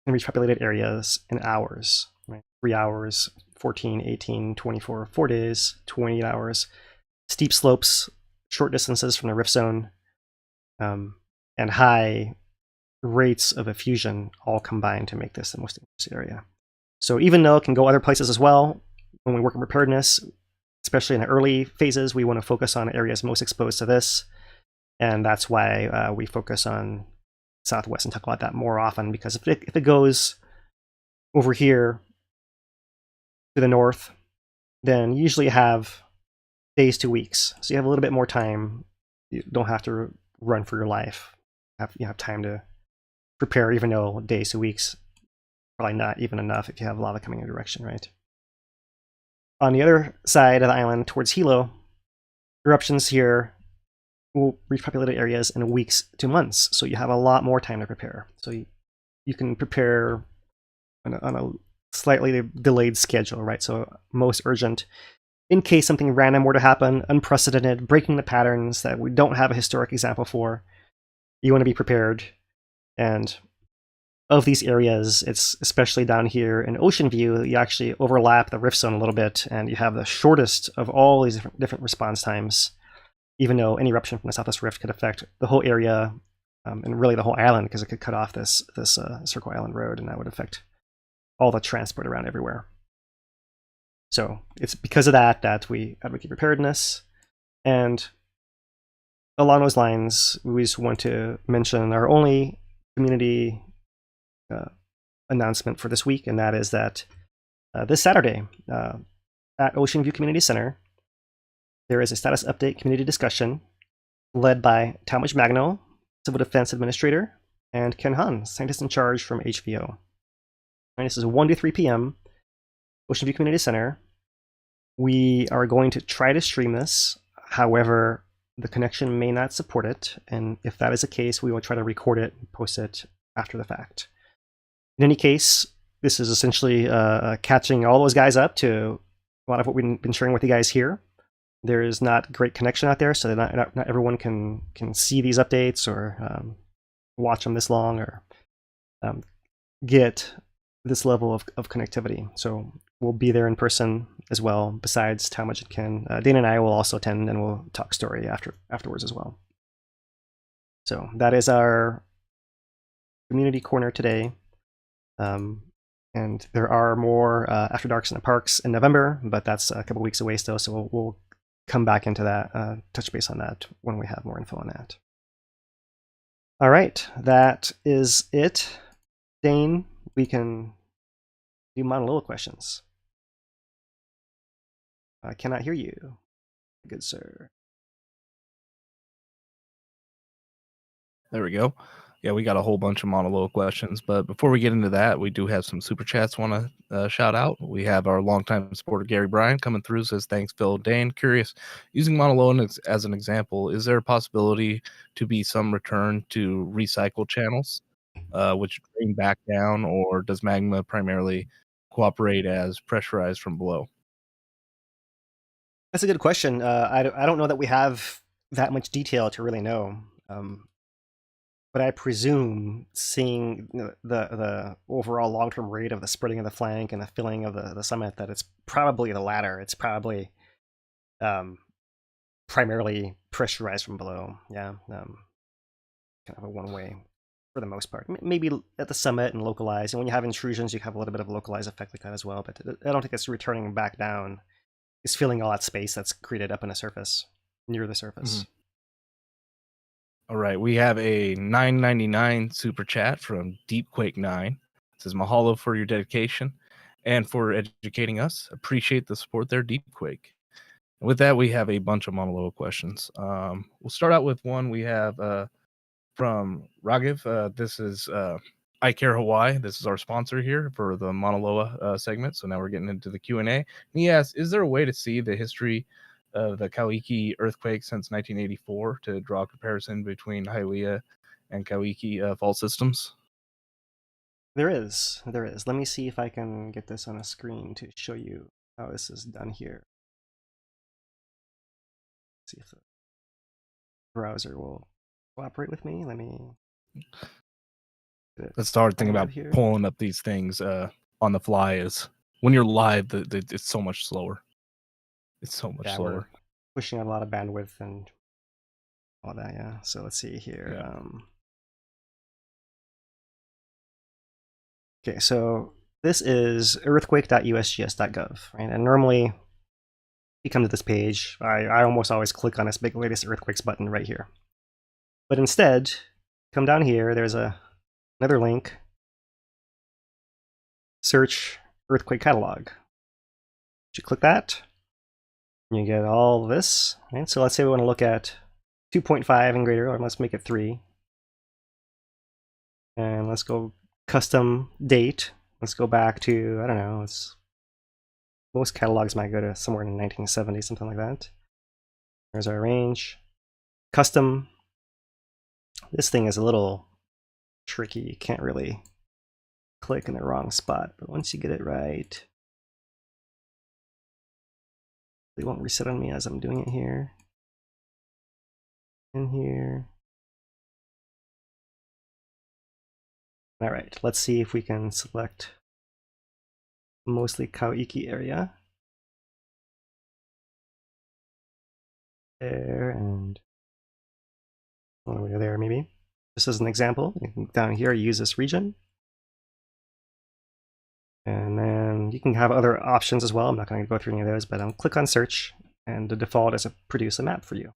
can reach populated areas in hours, right? 3 hours, 14, 18, 24, 4 days, 28 hours, steep slopes, short distances from the rift zone, and high rates of effusion all combine to make this the most dangerous area. So even though it can go other places as well, when we work in preparedness, especially in the early phases, we want to focus on areas most exposed to this. And that's why we focus on Southwest and talk about that more often, because if it goes over here to the north, then you usually have days to weeks. So you have a little bit more time. You don't have to run for your life. You have time to prepare, even though days to weeks probably not even enough if you have lava coming in your direction, right? On the other side of the island, towards Hilo, eruptions here will reach populated areas in weeks to months, so you have a lot more time to prepare. So you can prepare on a slightly delayed schedule, right? So most urgent, in case something random were to happen, unprecedented, breaking the patterns that we don't have a historic example for, you want to be prepared. And of these areas, it's especially down here in Ocean View, you actually overlap the rift zone a little bit, and you have the shortest of all these different response times, even though any eruption from the Southwest Rift could affect the whole area, and really the whole island, because it could cut off this Circle Island Road, and that would affect all the transport around everywhere. So it's because of that we advocate preparedness. And along those lines, we just want to mention our only community announcement for this week, and that is that this Saturday at Ocean View Community Center, there is a status update community discussion led by Talmadge Magno, Civil Defense Administrator, and Ken Han, Scientist in Charge from HVO. And this is 1 to 3 p.m., Ocean View Community Center. We are going to try to stream this. However, the connection may not support it, and if that is the case, we will try to record it and post it after the fact. In any case, this is essentially catching all those guys up to a lot of what we've been sharing with you guys here. There is not great connection out there, so not everyone can see these updates or watch them this long or get this level of connectivity. So we'll be there in person as well. Besides Talmadge and Ken, Dana and I will also attend, and we'll talk story afterwards as well. So that is our community corner today. And there are more After Darks in the parks in November, but that's a couple weeks away still, so we'll come back into that, touch base on that when we have more info on that. All right, that is it. Dane, we can do Mauna Loa questions. I cannot hear you, good sir. There we go. Yeah, we got a whole bunch of Mauna Loa questions, but before we get into that, we do have some super chats want to shout out. We have our longtime supporter Gary Bryan coming through, says thanks Phil. Dane, curious, using Mauna Loa as an example, is there a possibility to be some return to recycle channels, which drain back down, or does magma primarily cooperate as pressurized from below? That's a good question. I don't know that we have that much detail to really know. But I presume, seeing the overall long-term rate of the spreading of the flank and the filling of the summit, that it's probably the latter. It's probably primarily pressurized from below. Yeah, kind of a one-way for the most part. Maybe at the summit and localized. And when you have intrusions, you have a little bit of a localized effect like that as well. But I don't think it's returning back down. It's filling all that space that's created up in the surface, near the surface. Mm-hmm. All right, we have a $9.99 super chat from DeepQuake9. It says, mahalo for your dedication and for educating us. Appreciate the support there, DeepQuake. And with that, we have a bunch of Mauna Loa questions. We'll start out with one we have from Raghav. This is I Care Hawaii. This is our sponsor here for the Mauna Loa segment. So now we're getting into the Q&A. And he asks, is there a way to see the history of the Kauiki earthquake since 1984 to draw a comparison between Hialeah and Kauiki fault systems? There is. Let me see if I can get this on a screen to show you how this is done here. See if the browser will cooperate with me. Let me. Let's start thinking about here. pulling up these things on the fly. Is when you're live, it's so much slower. It's so much slower. We're pushing out a lot of bandwidth and all that. Yeah. So let's see here. Okay, so this is earthquake.usgs.gov, right? And normally, you come to this page, I almost always click on this big latest earthquakes button right here. But instead, come down here, there's another link, search earthquake catalog. You click that, and you get all this, right? So let's say we want to look at 2.5 and greater, or let's make it 3. And let's go custom date. Let's go back to, I don't know, most catalogs might go to somewhere in 1970, something like that. There's our range. Custom. This thing is a little tricky. You can't really click in the wrong spot, but once you get it right, it won't reset on me as I'm doing it here. In here. All right, let's see if we can select mostly Kauiki area. There and over there maybe. Just as an example, down here use this region. And then you can have other options as well. I'm not going to go through any of those, but I'll click on search and the default is to produce a map for you.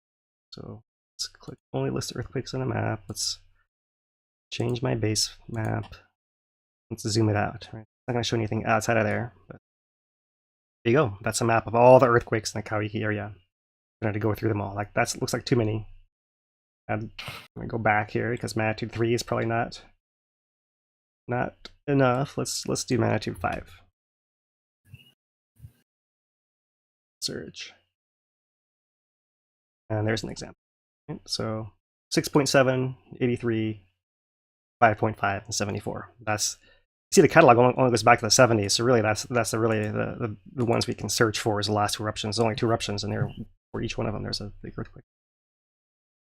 So let's click only list earthquakes on a map. Let's change my base map. Let's zoom it out. Right? Not going to show anything outside of there, but there you go. That's a map of all the earthquakes in the Kauiki area. I'm going to go through them all. Like that looks like too many. I'm going to go back here because magnitude 3 is probably not enough. Let's do magnitude 5. Search. And there's an example. Right? So 6.7, 83, 5.5, and 74. That's, see, the catalog only goes back to the 70s. So really, that's really the ones we can search for is the last 2 eruptions. There's only 2 eruptions, and there for each one of them there's a big earthquake.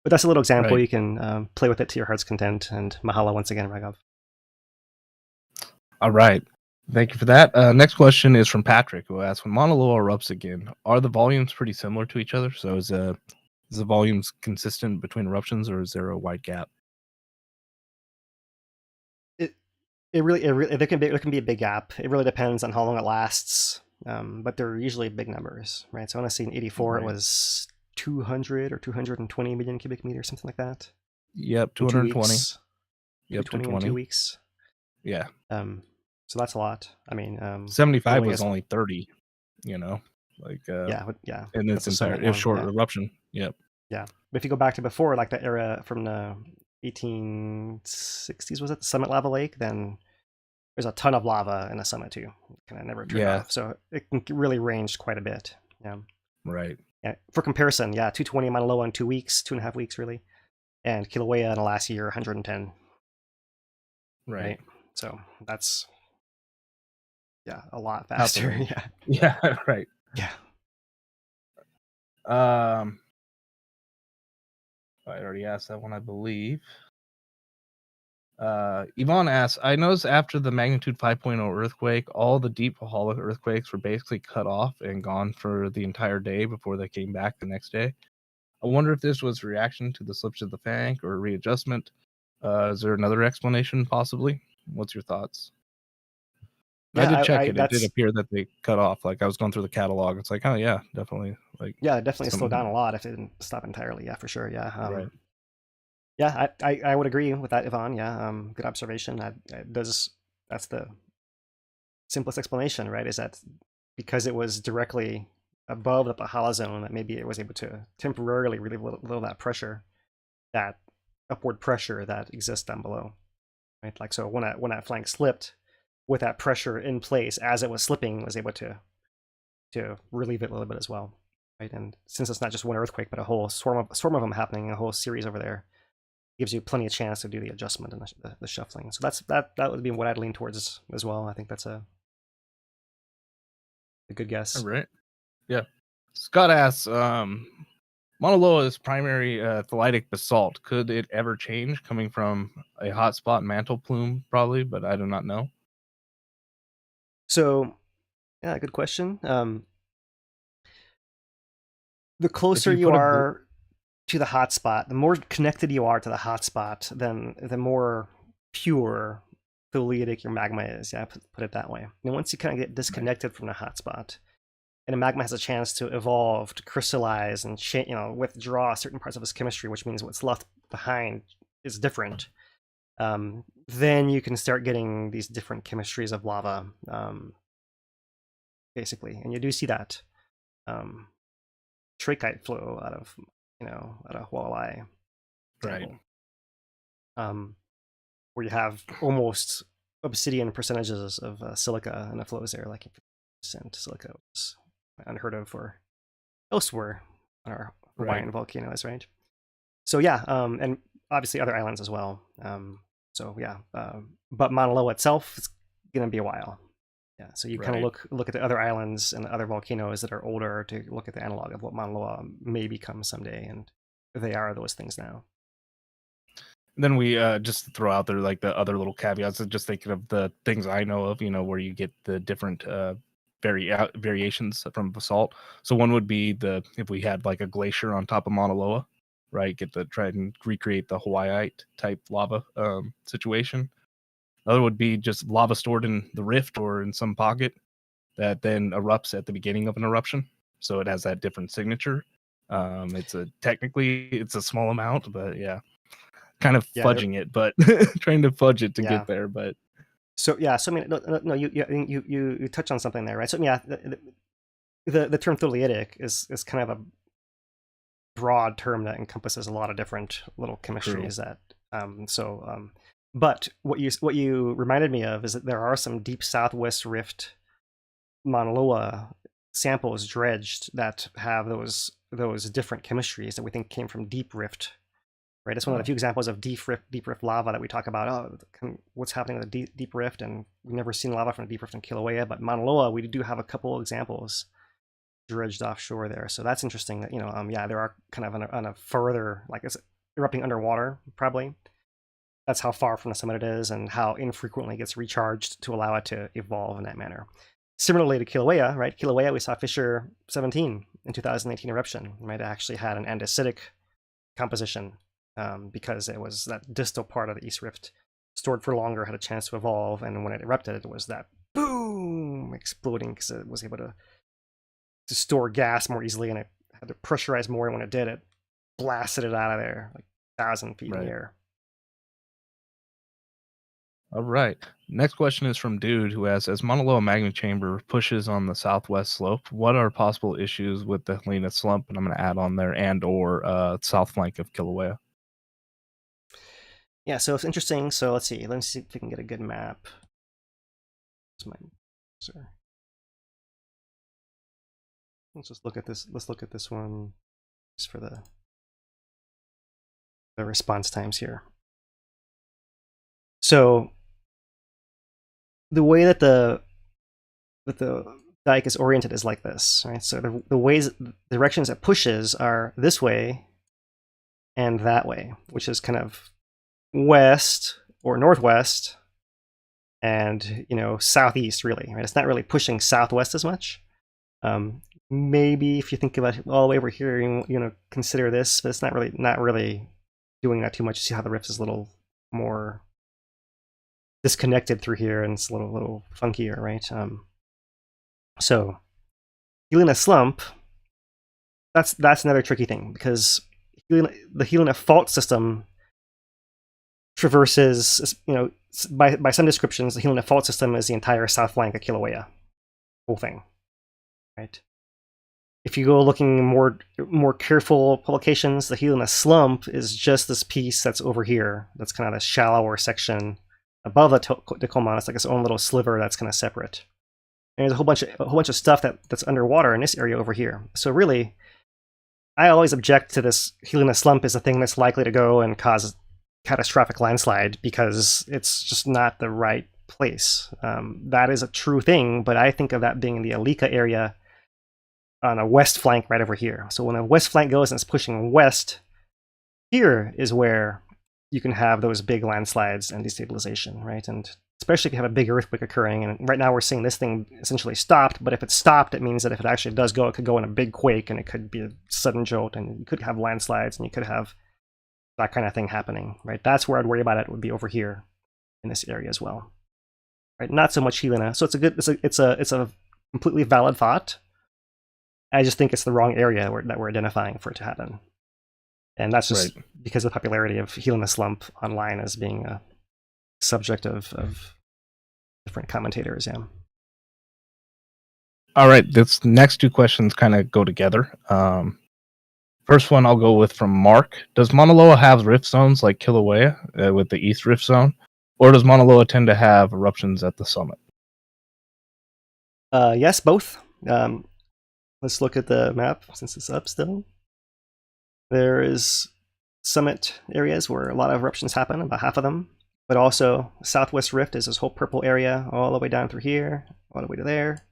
But that's a little example. Right. You can play with it to your heart's content. And mahalo once again, Raghav. All right. Thank you for that. Next question is from Patrick, who asks, when Mauna Loa erupts again, are the volumes pretty similar to each other? So is the volumes consistent between eruptions, or is there a wide gap? It really there can be a big gap. It really depends on how long it lasts. But they're usually big numbers, right? So I want to see in 84 right. It was 200 or 220 million cubic meters, something like that. Yep, 220. Yep, 220 weeks. Yeah. So that's a lot. I mean, 75 was only 30. You know, like yeah. And it's entire a short eruption. Yep. Yeah, but if you go back to before, like the era from the 1860s, was it the Summit Lava Lake? Then there's a ton of lava in the summit too. Kind of never turned off, so it can really range quite a bit. Yeah. Right. Yeah. For comparison, 220 Mauna Loa in 2 weeks, 2.5 weeks really, and Kilauea in the last year 110. Right. So that's a lot faster. Yeah. Yeah. Right. Yeah. I already asked that one, I believe. Yvonne asks, I noticed after the magnitude 5.0 earthquake, all the deep Pāhala earthquakes were basically cut off and gone for the entire day before they came back the next day. I wonder if this was a reaction to the slips of the Fank or readjustment. Is there another explanation possibly? What's your thoughts? Yeah, I did check it. It did appear that they cut off. Like I was going through the catalog. It's like, oh yeah, definitely. Like it definitely slowed down a lot if it didn't stop entirely. Yeah, for sure. Yeah. Right. Yeah, I would agree with that, Yvonne. Yeah, good observation. That's the simplest explanation, right? Is that because it was directly above the Pāhala zone, that maybe it was able to temporarily relieve a little of that pressure, that upward pressure that exists down below, right? Like, so when that flank slipped, with that pressure in place as it was slipping, was able to relieve it a little bit as well, right? And since it's not just one earthquake, but a whole swarm of them happening, a whole series over there, gives you plenty of chance to do the adjustment and the shuffling. So that would be what I'd lean towards as well. I think that's a good guess. All right. Yeah. Scott asks, Mauna Loa is primary thallitic basalt. Could it ever change coming from a hotspot mantle plume? Probably, but I do not know. So, yeah, good question. The closer you are to the hotspot, the more connected you are to the hotspot, then the more pure thallitic your magma is. Yeah, put it that way. And once you kind of get disconnected from the hotspot, and the magma has a chance to evolve, to crystallize, and withdraw certain parts of its chemistry, which means what's left behind is different. Then you can start getting these different chemistries of lava, basically, and you do see that trachyte flow out of Hualai, right? Where you have almost obsidian percentages of silica in the flows there, like 50% silica, which is unheard of for elsewhere on our Hawaiian volcanoes, right? So yeah, and obviously other islands as well. So yeah, but Mauna Loa itself is going to be a while. Yeah, so you kind of look at the other islands and the other volcanoes that are older to look at the analog of what Mauna Loa may become someday, and they are those things now. Then we just to throw out there like the other little caveats, just thinking of the things I know of, where you get the different variations from basalt. So one would be if we had like a glacier on top of Mauna Loa, right? Try and recreate the Hawaiiite type lava situation. Another would be just lava stored in the rift or in some pocket that then erupts at the beginning of an eruption. So it has that different signature. Technically it's a small amount, but yeah, kind of fudging it, but trying to fudge it to get there. But so I mean, no, you touch on something there, right? So yeah, the term thallitic is kind of a broad term that encompasses a lot of different little chemistries. But what you reminded me of is that there are some deep southwest rift Mauna Loa samples dredged that have those different chemistries that we think came from deep rift. Right, it's one of the few examples of deep rift lava that we talk about. What's happening with a deep rift, and we've never seen lava from a deep rift in Kilauea, but Mauna Loa, we do have a couple of examples dredged offshore there. So that's interesting. That there are kind of on a further, like it's erupting underwater probably. That's how far from the summit it is, and how infrequently it gets recharged to allow it to evolve in that manner. Similarly to Kilauea, right? Kilauea, we saw Fissure 17 in 2018 eruption. Right, it actually had an andesitic composition. Because it was that distal part of the East Rift stored for longer, had a chance to evolve, and when it erupted, it was that boom exploding because it was able to store gas more easily, and it had to pressurize more. And when it did, it blasted it out of there like 1,000 feet in the air. All right. Next question is from Dude, who asks, as Mauna Loa magma chamber pushes on the southwest slope, what are possible issues with the Helena slump? And I'm going to add on there and or south flank of Kilauea. Yeah, so it's interesting. So let's see if we can get a good map. Let's just look at this. Let's look at this one just for the response times here. So the way that the dike is oriented is like this, right? So the directions it pushes are this way and that way, which is kind of west or northwest and southeast, really, right? It's not really pushing southwest as much. Maybe if you think about it all the way over here, consider this, but it's not really doing that too much. You see how the rift is a little more disconnected through here, and it's a little funkier, right? So Helena slump, that's another tricky thing, because the Helena fault system traverses, by some descriptions, the Hiilina fault system is the entire south flank of Kilauea, whole thing, right? If you go looking more careful publications, the Hiilina slump is just this piece that's over here. That's kind of the shallower section above the Tacoma. It's like its own little sliver that's kind of separate. And there's a whole bunch of stuff that's underwater in this area over here. So really, I always object to this Hiilina slump as a thing that's likely to go and cause catastrophic landslide because it's just not the right place. That is a true thing, but I think of that being in the Alika area on a west flank right over here. So when a west flank goes and it's pushing west, here is where you can have those big landslides and destabilization, right? And especially if you have a big earthquake occurring. And right now we're seeing this thing essentially stopped, but if it's stopped, it means that if it actually does go, it could go in a big quake and it could be a sudden jolt and you could have landslides and you could have that kind of thing happening, right? That's where I'd worry about it, would be over here in this area as well, right? Not so much Hiilina. So it's a completely valid thought. I just think it's the wrong area that we're identifying for it to happen. And that's just because of the popularity of Hiilina slump online as being a subject of different commentators, yeah. All right, this next two questions kind of go together. First one I'll go with from Mark. Does Mauna Loa have rift zones like Kilauea with the East Rift Zone? Or does Mauna Loa tend to have eruptions at the summit? Yes, both. Let's look at the map since it's up still. There is summit areas where a lot of eruptions happen, about half of them. But also, Southwest Rift is this whole purple area all the way down through here, all the way to there.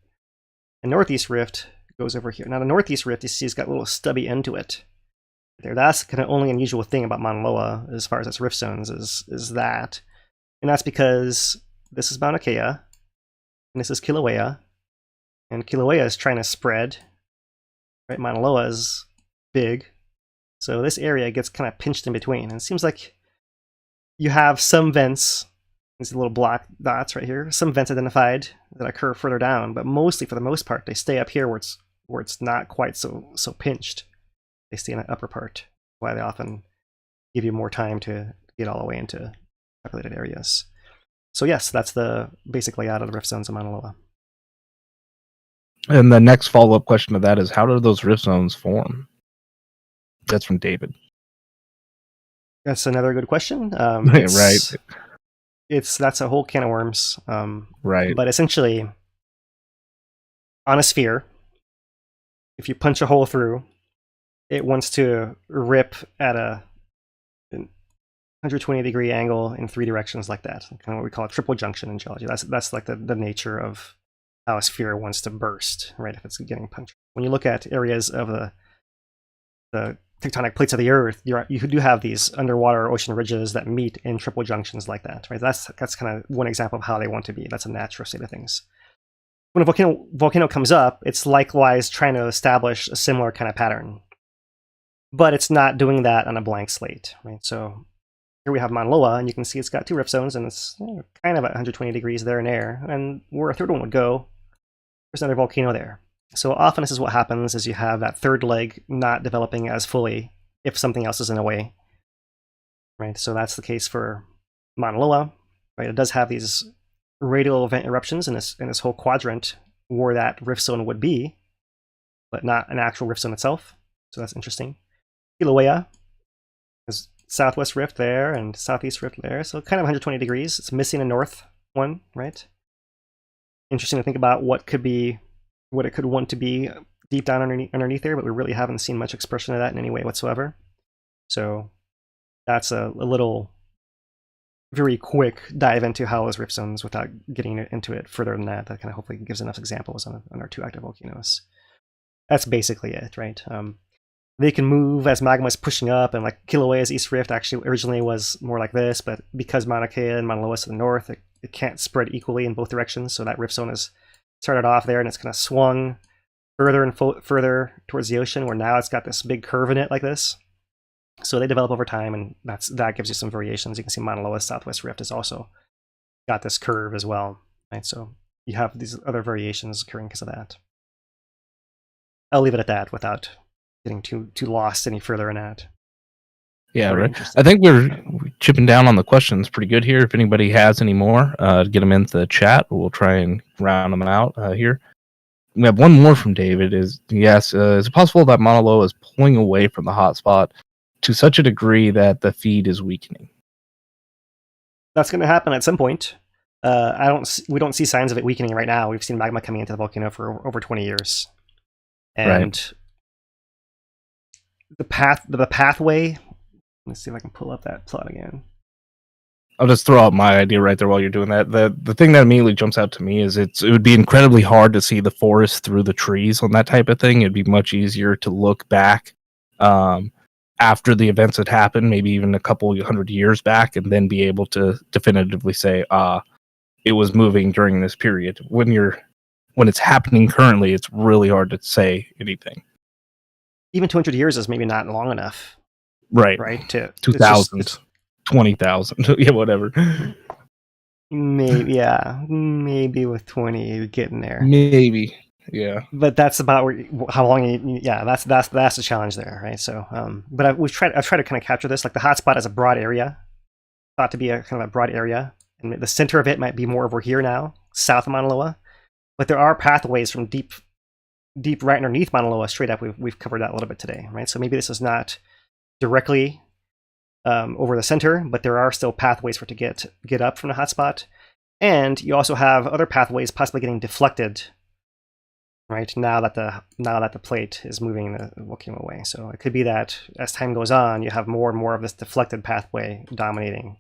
And Northeast Rift goes over here. Now the Northeast Rift, you see, has got a little stubby end to it. There, that's kind of only unusual thing about Mauna Loa as far as its rift zones is that. And that's because this is Mauna Kea, and this is Kilauea. And Kilauea is trying to spread. Right, Mauna Loa is big. So this area gets kind of pinched in between. And it seems like you have some vents, these little black dots right here, some vents identified that occur further down, but mostly, for the most part, they stay up here where it's not quite so pinched. They stay in the upper part, why they often give you more time to get all the way into populated areas. So yes, that's the basic layout of the rift zones of Mauna Loa. And the next follow-up question to that is, how do those rift zones form? That's from David. That's another good question. Right. That's a whole can of worms. Right. But essentially, on a sphere, if you punch a hole through, it wants to rip at a 120-degree angle in three directions like that. Kind of what we call a triple junction in geology. That's like the nature of how a sphere wants to burst, right? If it's getting punched. When you look at areas of the tectonic plates of the Earth, you do have these underwater ocean ridges that meet in triple junctions like that, right? That's kind of one example of how they want to be. That's a natural state of things. When a volcano comes up, it's likewise trying to establish a similar kind of pattern, but it's not doing that on a blank slate, right? So here we have Mauna Loa, and you can see it's got two rift zones, and it's kind of at 120 degrees there and there, and where a third one would go, there's another volcano there. So often this is what happens, is you have that third leg not developing as fully if something else is in the way, right? So that's the case for Mauna Loa, right? It does have these radial event eruptions in this whole quadrant where that rift zone would be, but not an actual rift zone itself. So that's interesting. Kilauea is southwest rift there and southeast rift there, so kind of 120 degrees. It's missing a north one, right? Interesting to think about what it could want to be deep down underneath there, but we really haven't seen much expression of that in any way whatsoever. So that's a little very quick dive into how those rift zones without getting into it further than that. That kind of hopefully gives enough examples on our two active volcanoes. That's basically it, right? They can move as magma is pushing up, and like Kilauea's East Rift actually originally was more like this, but because Mauna Kea and Mauna Loa is to the north, it can't spread equally in both directions, so that rift zone is started off there and it's kind of swung further and further towards the ocean, where now it's got this big curve in it like this. So they develop over time, and that gives you some variations. You can see Mauna Loa's Southwest Rift has also got this curve as well, right? So you have these other variations occurring because of that. I'll leave it at that without getting too lost any further in that. Yeah, Very right. I think we chipping down on the questions pretty good here. If anybody has any more, get them into the chat. We'll try and round them out here. We have one more from David. Is it possible that Mauna Loa is pulling away from the hotspot to such a degree that the feed is weakening? That's going to happen at some point. We don't see signs of it weakening right now. We've seen magma coming into the volcano for over 20 years, and the pathway. Let's see if I can pull up that plot again. I'll just throw out my idea right there while you're doing that. The thing that immediately jumps out to me is it would be incredibly hard to see the forest through the trees on that type of thing. It'd be much easier to look back after the events had happened, maybe even a couple 100 years back, and then be able to definitively say, it was moving during this period. When it's happening currently, it's really hard to say anything. Even 200 years is maybe not long enough. Right. To 2,000, 20,000, yeah, whatever. Maybe with 20 you're getting there. Maybe, yeah. But that's about how long. That's the challenge there, right? So, but I've tried to kind of capture this. Like the hotspot is a broad area, thought to be a kind of a broad area, and the center of it might be more over here now, south of Mauna Loa. But there are pathways from deep right underneath Mauna Loa straight up. We've covered that a little bit today, right? So maybe this is not directly over the center, but there are still pathways for it to get up from the hotspot, and you also have other pathways possibly getting deflected, right? Now that the plate is moving the volcano away, so it could be that as time goes on, you have more and more of this deflected pathway dominating,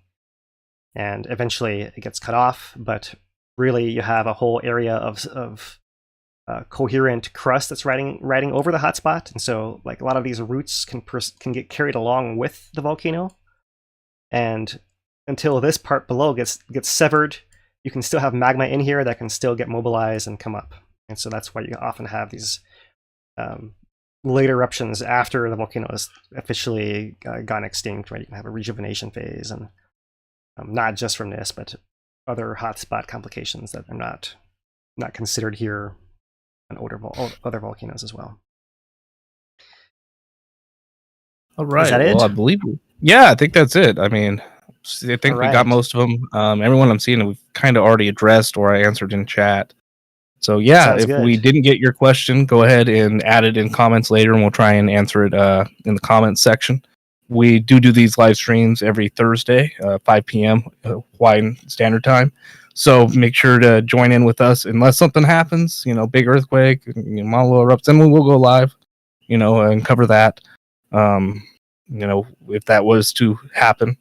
and eventually it gets cut off. But really, you have a whole area of coherent crust that's riding over the hotspot, and so like a lot of these roots can get carried along with the volcano, and until this part below gets severed, you can still have magma in here that can still get mobilized and come up. And so that's why you often have these later eruptions after the volcano is officially gone extinct, right? You can have a rejuvenation phase, and not just from this, but other hotspot complications that are not considered here on other volcanoes as well. All right. Is that it? Well, I believe. Yeah, I think that's it. I mean, I think we got most of them. Everyone I'm seeing, we've kind of already addressed or I answered in chat. So yeah, Sounds if good. we didn't get your question, go ahead and add it in comments later, and we'll try and answer it in the comments section. We do these live streams every Thursday, 5 p.m. Hawaiian Standard Time. So make sure to join in with us. Unless something happens, big earthquake, Mauna Loa erupts, then we'll go live, and cover that. If that was to happen.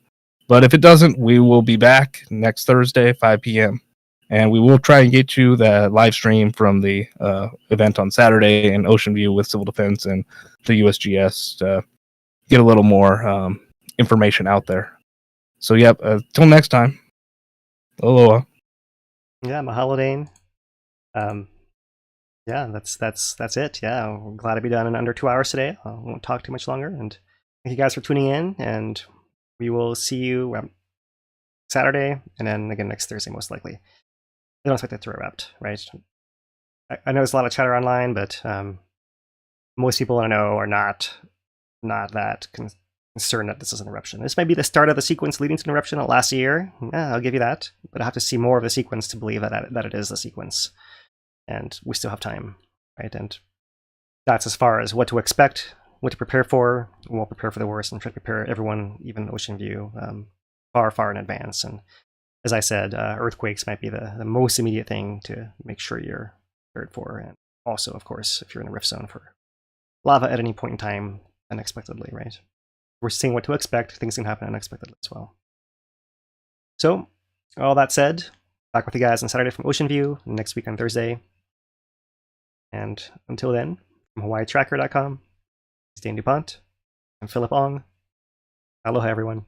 But if it doesn't, we will be back next Thursday, 5 p.m. And we will try and get you the live stream from the event on Saturday in Ocean View with Civil Defense and the USGS to get a little more information out there. So, yep, till next time. Aloha. Yeah, mahalo, Dane. Yeah, that's it. Yeah, we're glad to be done in under 2 hours today. I won't talk too much longer. And thank you guys for tuning in. And we will see you Saturday and then again next Thursday, most likely. I don't expect it to erupt, right? I know there's a lot of chatter online, but most people I know are not that concerned that this is an eruption. This might be the start of the sequence leading to an eruption. It'll last a year. Yeah, I'll give you that. But I have to see more of the sequence to believe that it is the sequence. And we still have time, right? And that's as far as what to expect, what to prepare for. We'll prepare for the worst and try to prepare everyone, even Ocean View, far in advance. And as I said, earthquakes might be the most immediate thing to make sure you're prepared for. And also, of course, if you're in a rift zone, for lava at any point in time unexpectedly, right? We're seeing what to expect. Things can happen unexpectedly as well. So, all that said, back with you guys on Saturday from Ocean View, next week on Thursday. And until then, from HawaiiTracker.com, it's Dane DuPont. I'm Philip Ong. Aloha, everyone.